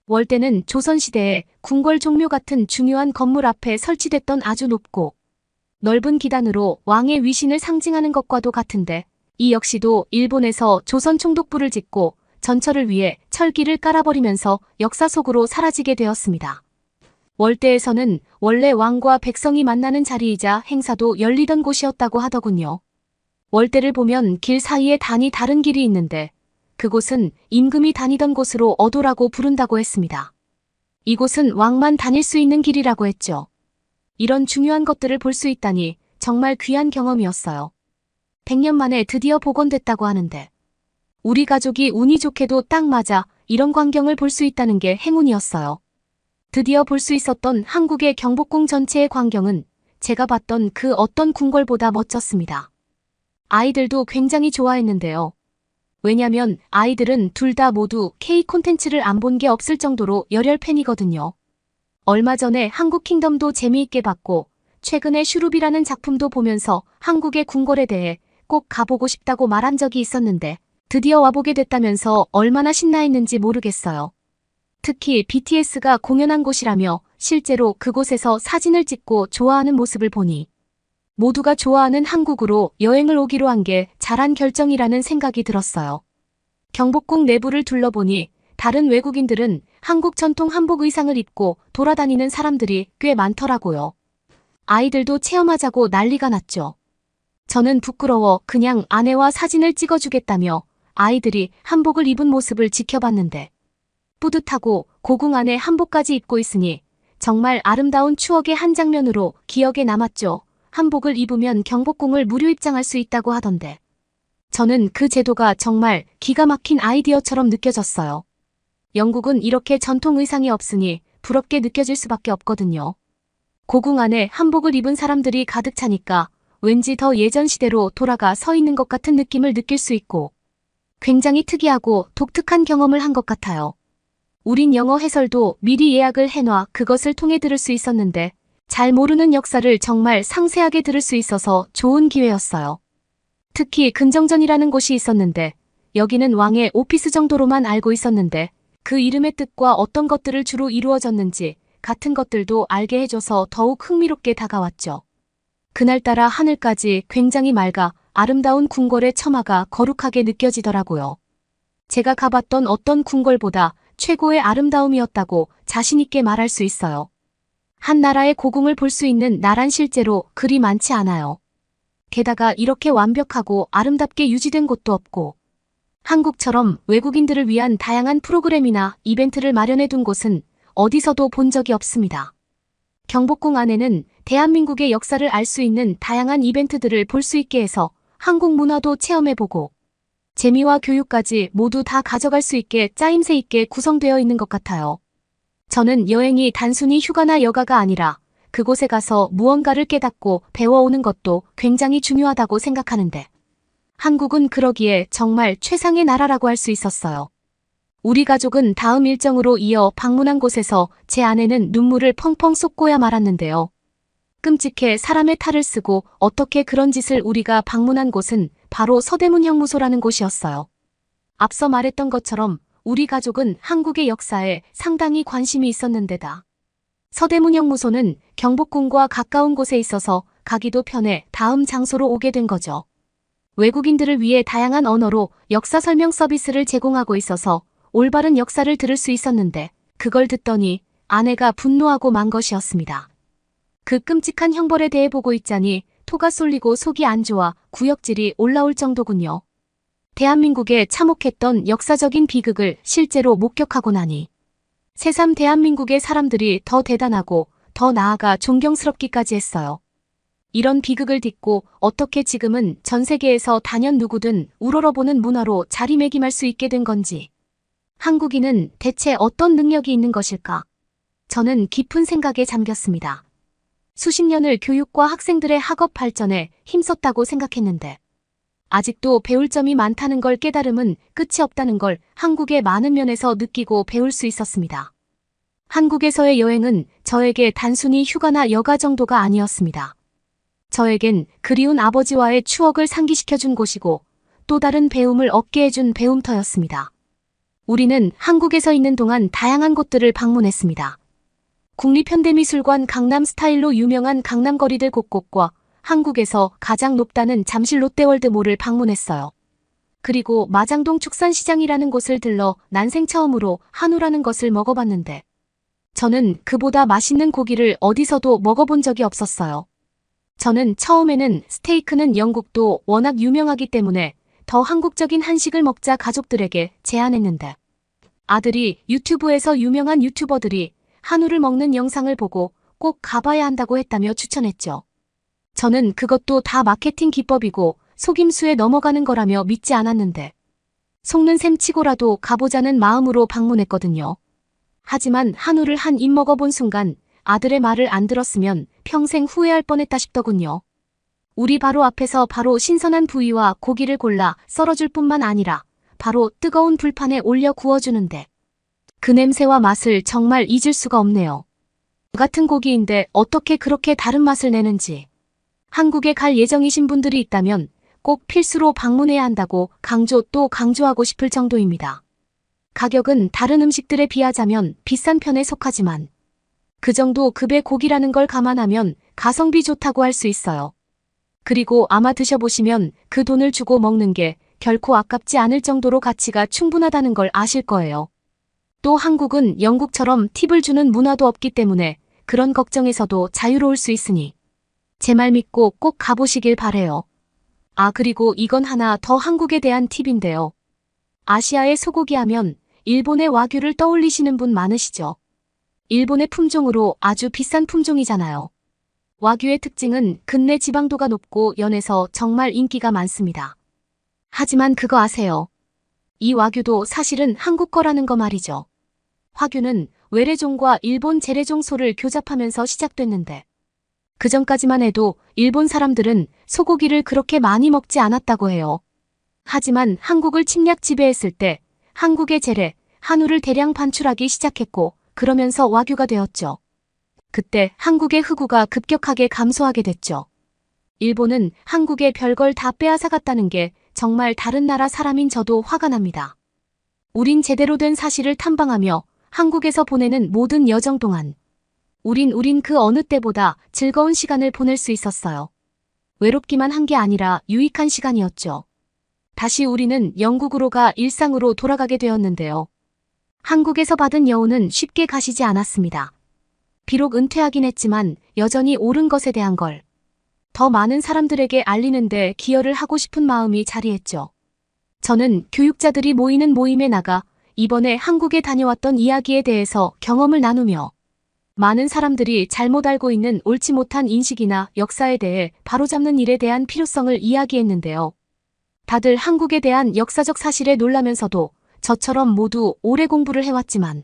월대는 조선시대에 궁궐 종묘 같은 중요한 건물 앞에 설치됐던 아주 높고 넓은 기단으로 왕의 위신을 상징하는 것과도 같은데 이 역시도 일본에서 조선 총독부를 짓고 전철을 위해 철기를 깔아버리면서 역사 속으로 사라지게 되었습니다. 월대에서는 원래 왕과 백성이 만나는 자리이자 행사도 열리던 곳이었다고 하더군요. 월대를 보면 길 사이에 단이 다른 길이 있는데 그곳은 임금이 다니던 곳으로 어도라고 부른다고 했습니다. 이곳은 왕만 다닐 수 있는 길이라고 했죠. 이런 중요한 것들을 볼 수 있다니 정말 귀한 경험이었어요. 100년 만에 드디어 복원됐다고 하는데 우리 가족이 운이 좋게도 딱 맞아 이런 광경을 볼 수 있다는 게 행운이었어요. 드디어 볼 수 있었던 한국의 경복궁 전체의 광경은 제가 봤던 그 어떤 궁궐보다 멋졌습니다. 아이들도 굉장히 좋아했는데요. 왜냐면 아이들은 둘 다 모두 K 콘텐츠를 안 본 게 없을 정도로 열혈 팬이거든요. 얼마 전에 한국 킹덤도 재미있게 봤고 최근에 슈룹이라는 작품도 보면서 한국의 궁궐에 대해 꼭 가보고 싶다고 말한 적이 있었는데 드디어 와보게 됐다면서 얼마나 신나했는지 모르겠어요. 특히 BTS가 공연한 곳이라며 실제로 그곳에서 사진을 찍고 좋아하는 모습을 보니 모두가 좋아하는 한국으로 여행을 오기로 한 게 잘한 결정이라는 생각이 들었어요. 경복궁 내부를 둘러보니 다른 외국인들은 한국 전통 한복 의상을 입고 돌아다니는 사람들이 꽤 많더라고요. 아이들도 체험하자고 난리가 났죠. 저는 부끄러워 그냥 아내와 사진을 찍어주겠다며 아이들이 한복을 입은 모습을 지켜봤는데 뿌듯하고 고궁 안에 한복까지 입고 있으니 정말 아름다운 추억의 한 장면으로 기억에 남았죠. 한복을 입으면 경복궁을 무료 입장할 수 있다고 하던데 저는 그 제도가 정말 기가 막힌 아이디어처럼 느껴졌어요. 영국은 이렇게 전통 의상이 없으니 부럽게 느껴질 수밖에 없거든요. 고궁 안에 한복을 입은 사람들이 가득 차니까 왠지 더 예전 시대로 돌아가 서 있는 것 같은 느낌을 느낄 수 있고 굉장히 특이하고 독특한 경험을 한 것 같아요. 우린 영어 해설도 미리 예약을 해놔 그것을 통해 들을 수 있었는데 잘 모르는 역사를 정말 상세하게 들을 수 있어서 좋은 기회였어요. 특히 근정전이라는 곳이 있었는데 여기는 왕의 오피스 정도로만 알고 있었는데 그 이름의 뜻과 어떤 것들을 주로 이루어졌는지 같은 것들도 알게 해줘서 더욱 흥미롭게 다가왔죠. 그날따라 하늘까지 굉장히 맑아 아름다운 궁궐의 처마가 거룩하게 느껴지더라고요. 제가 가봤던 어떤 궁궐보다 최고의 아름다움이었다고 자신있게 말할 수 있어요. 한 나라의 고궁을 볼 수 있는 나란 실제로 그리 많지 않아요. 게다가 이렇게 완벽하고 아름답게 유지된 곳도 없고 한국처럼 외국인들을 위한 다양한 프로그램이나 이벤트를 마련해둔 곳은 어디서도 본 적이 없습니다. 경복궁 안에는 대한민국의 역사를 알 수 있는 다양한 이벤트들을 볼 수 있게 해서 한국 문화도 체험해보고 재미와 교육까지 모두 다 가져갈 수 있게 짜임새 있게 구성되어 있는 것 같아요. 저는 여행이 단순히 휴가나 여가가 아니라 그곳에 가서 무언가를 깨닫고 배워오는 것도 굉장히 중요하다고 생각하는데 한국은 그러기에 정말 최상의 나라라고 할 수 있었어요. 우리 가족은 다음 일정으로 이어 방문한 곳에서 제 아내는 눈물을 펑펑 쏟고야 말았는데요. 끔찍해 사람의 탈을 쓰고 어떻게 그런 짓을 우리가 방문한 곳은 바로 서대문 형무소라는 곳이었어요. 앞서 말했던 것처럼 우리 가족은 한국의 역사에 상당히 관심이 있었는데다 서대문 형무소는 경복궁과 가까운 곳에 있어서 가기도 편해 다음 장소로 오게 된 거죠. 외국인들을 위해 다양한 언어로 역사 설명 서비스를 제공하고 있어서 올바른 역사를 들을 수 있었는데 그걸 듣더니 아내가 분노하고 만 것이었습니다. 그 끔찍한 형벌에 대해 보고 있자니 토가 쏠리고 속이 안 좋아 구역질이 올라올 정도군요. 대한민국에 참혹했던 역사적인 비극을 실제로 목격하고 나니 새삼 대한민국의 사람들이 더 대단하고 더 나아가 존경스럽기까지 했어요. 이런 비극을 딛고 어떻게 지금은 전 세계에서 단연 누구든 우러러보는 문화로 자리매김할 수 있게 된 건지 한국인은 대체 어떤 능력이 있는 것일까? 저는 깊은 생각에 잠겼습니다. 수십 년을 교육과 학생들의 학업 발전에 힘썼다고 생각했는데 아직도 배울 점이 많다는 걸 깨달음은 끝이 없다는 걸 한국의 많은 면에서 느끼고 배울 수 있었습니다. 한국에서의 여행은 저에게 단순히 휴가나 여가 정도가 아니었습니다. 저에겐 그리운 아버지와의 추억을 상기시켜준 곳이고 또 다른 배움을 얻게 해준 배움터였습니다. 우리는 한국에서 있는 동안 다양한 곳들을 방문했습니다. 국립현대미술관 강남 스타일로 유명한 강남거리들 곳곳과 한국에서 가장 높다는 잠실 롯데월드몰을 방문했어요. 그리고 마장동 축산시장이라는 곳을 들러 난생 처음으로 한우라는 것을 먹어봤는데 저는 그보다 맛있는 고기를 어디서도 먹어본 적이 없었어요. 저는 처음에는 스테이크는 영국도 워낙 유명하기 때문에 더 한국적인 한식을 먹자 가족들에게 제안했는데 아들이 유튜브에서 유명한 유튜버들이 한우를 먹는 영상을 보고 꼭 가봐야 한다고 했다며 추천했죠. 저는 그것도 다 마케팅 기법이고 속임수에 넘어가는 거라며 믿지 않았는데 속는 셈 치고라도 가보자는 마음으로 방문했거든요. 하지만 한우를 한 입 먹어본 순간 아들의 말을 안 들었으면 평생 후회할 뻔했다 싶더군요. 우리 바로 앞에서 바로 신선한 부위와 고기를 골라 썰어줄 뿐만 아니라 바로 뜨거운 불판에 올려 구워주는데 그 냄새와 맛을 정말 잊을 수가 없네요. 같은 고기인데 어떻게 그렇게 다른 맛을 내는지 한국에 갈 예정이신 분들이 있다면 꼭 필수로 방문해야 한다고 강조 또 강조하고 싶을 정도입니다. 가격은 다른 음식들에 비하자면 비싼 편에 속하지만 그 정도 급의 고기라는 걸 감안하면 가성비 좋다고 할 수 있어요. 그리고 아마 드셔보시면 그 돈을 주고 먹는 게 결코 아깝지 않을 정도로 가치가 충분하다는 걸 아실 거예요. 또 한국은 영국처럼 팁을 주는 문화도 없기 때문에 그런 걱정에서도 자유로울 수 있으니 제 말 믿고 꼭 가보시길 바래요. 아, 그리고 이건 하나 더 한국에 대한 팁인데요. 아시아의 소고기 하면 일본의 와규를 떠올리시는 분 많으시죠? 일본의 품종으로 아주 비싼 품종이잖아요. 와규의 특징은 근내 지방도가 높고 연해서 정말 인기가 많습니다. 하지만 그거 아세요? 이 와규도 사실은 한국 거라는 거 말이죠. 화규는 외래종과 일본 재래종 소를 교잡하면서 시작됐는데 그전까지만 해도 일본 사람들은 소고기를 그렇게 많이 먹지 않았다고 해요. 하지만 한국을 침략 지배했을 때 한국의 재래, 한우를 대량 반출하기 시작했고 그러면서 와규가 되었죠. 그때 한국의 흑우가 급격하게 감소하게 됐죠. 일본은 한국의 별걸 다 빼앗아갔다는 게 정말 다른 나라 사람인 저도 화가 납니다. 우린 제대로 된 사실을 탐방하며 한국에서 보내는 모든 여정 동안 우린 그 어느 때보다 즐거운 시간을 보낼 수 있었어요. 외롭기만 한 게 아니라 유익한 시간이었죠. 다시 우리는 영국으로 가 일상으로 돌아가게 되었는데요. 한국에서 받은 여운은 쉽게 가시지 않았습니다. 비록 은퇴하긴 했지만 여전히 옳은 것에 대한 걸 더 많은 사람들에게 알리는데 기여를 하고 싶은 마음이 자리했죠. 저는 교육자들이 모이는 모임에 나가 이번에 한국에 다녀왔던 이야기에 대해서 경험을 나누며 많은 사람들이 잘못 알고 있는 옳지 못한 인식이나 역사에 대해 바로잡는 일에 대한 필요성을 이야기했는데요. 다들 한국에 대한 역사적 사실에 놀라면서도 저처럼 모두 오래 공부를 해왔지만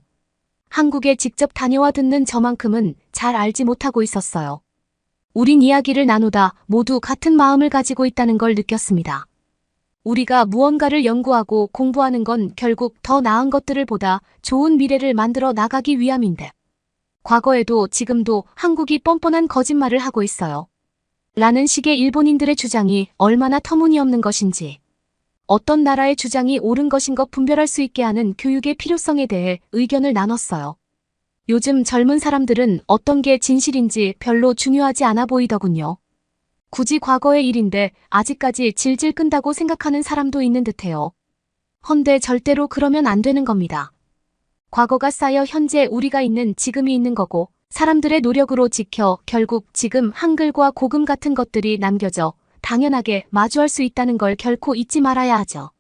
한국에 직접 다녀와 듣는 저만큼은 잘 알지 못하고 있었어요. 우린 이야기를 나누다 모두 같은 마음을 가지고 있다는 걸 느꼈습니다. 우리가 무언가를 연구하고 공부하는 건 결국 더 나은 것들을 보다 좋은 미래를 만들어 나가기 위함인데 과거에도 지금도 한국이 뻔뻔한 거짓말을 하고 있어요. 라는 식의 일본인들의 주장이 얼마나 터무니없는 것인지 어떤 나라의 주장이 옳은 것인 것 분별할 수 있게 하는 교육의 필요성에 대해 의견을 나눴어요. 요즘 젊은 사람들은 어떤 게 진실인지 별로 중요하지 않아 보이더군요. 굳이 과거의 일인데 아직까지 질질 끈다고 생각하는 사람도 있는 듯해요. 헌데 절대로 그러면 안 되는 겁니다. 과거가 쌓여 현재 우리가 있는 지금이 있는 거고 사람들의 노력으로 지켜 결국 지금 한글과 고금 같은 것들이 남겨져 당연하게 마주할 수 있다는 걸 결코 잊지 말아야 하죠.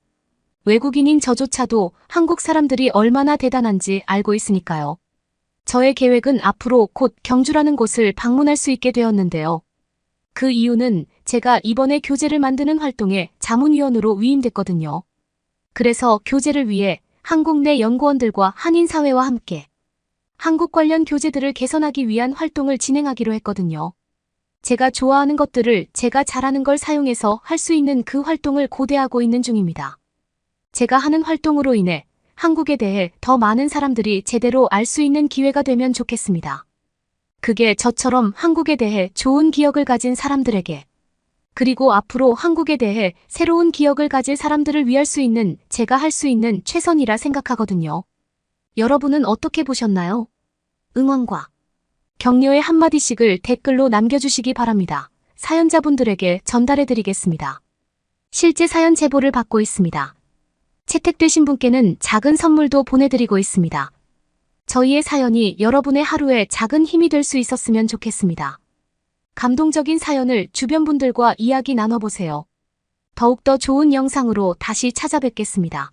외국인인 저조차도 한국 사람들이 얼마나 대단한지 알고 있으니까요. 저의 계획은 앞으로 곧 경주라는 곳을 방문할 수 있게 되었는데요. 그 이유는 제가 이번에 교재를 만드는 활동에 자문위원으로 위임됐거든요. 그래서 교재를 위해 한국 내 연구원들과 한인사회와 함께 한국 관련 교재들을 개선하기 위한 활동을 진행하기로 했거든요. 제가 좋아하는 것들을 제가 잘하는 걸 사용해서 할 수 있는 그 활동을 고대하고 있는 중입니다. 제가 하는 활동으로 인해 한국에 대해 더 많은 사람들이 제대로 알 수 있는 기회가 되면 좋겠습니다. 그게 저처럼 한국에 대해 좋은 기억을 가진 사람들에게, 그리고 앞으로 한국에 대해 새로운 기억을 가질 사람들을 위할 수 있는 제가 할 수 있는 최선이라 생각하거든요. 여러분은 어떻게 보셨나요? 응원과 격려의 한마디씩을 댓글로 남겨주시기 바랍니다. 사연자분들에게 전달해드리겠습니다. 실제 사연 제보를 받고 있습니다. 채택되신 분께는 작은 선물도 보내드리고 있습니다. 저희의 사연이 여러분의 하루에 작은 힘이 될 수 있었으면 좋겠습니다. 감동적인 사연을 주변 분들과 이야기 나눠보세요. 더욱더 좋은 영상으로 다시 찾아뵙겠습니다.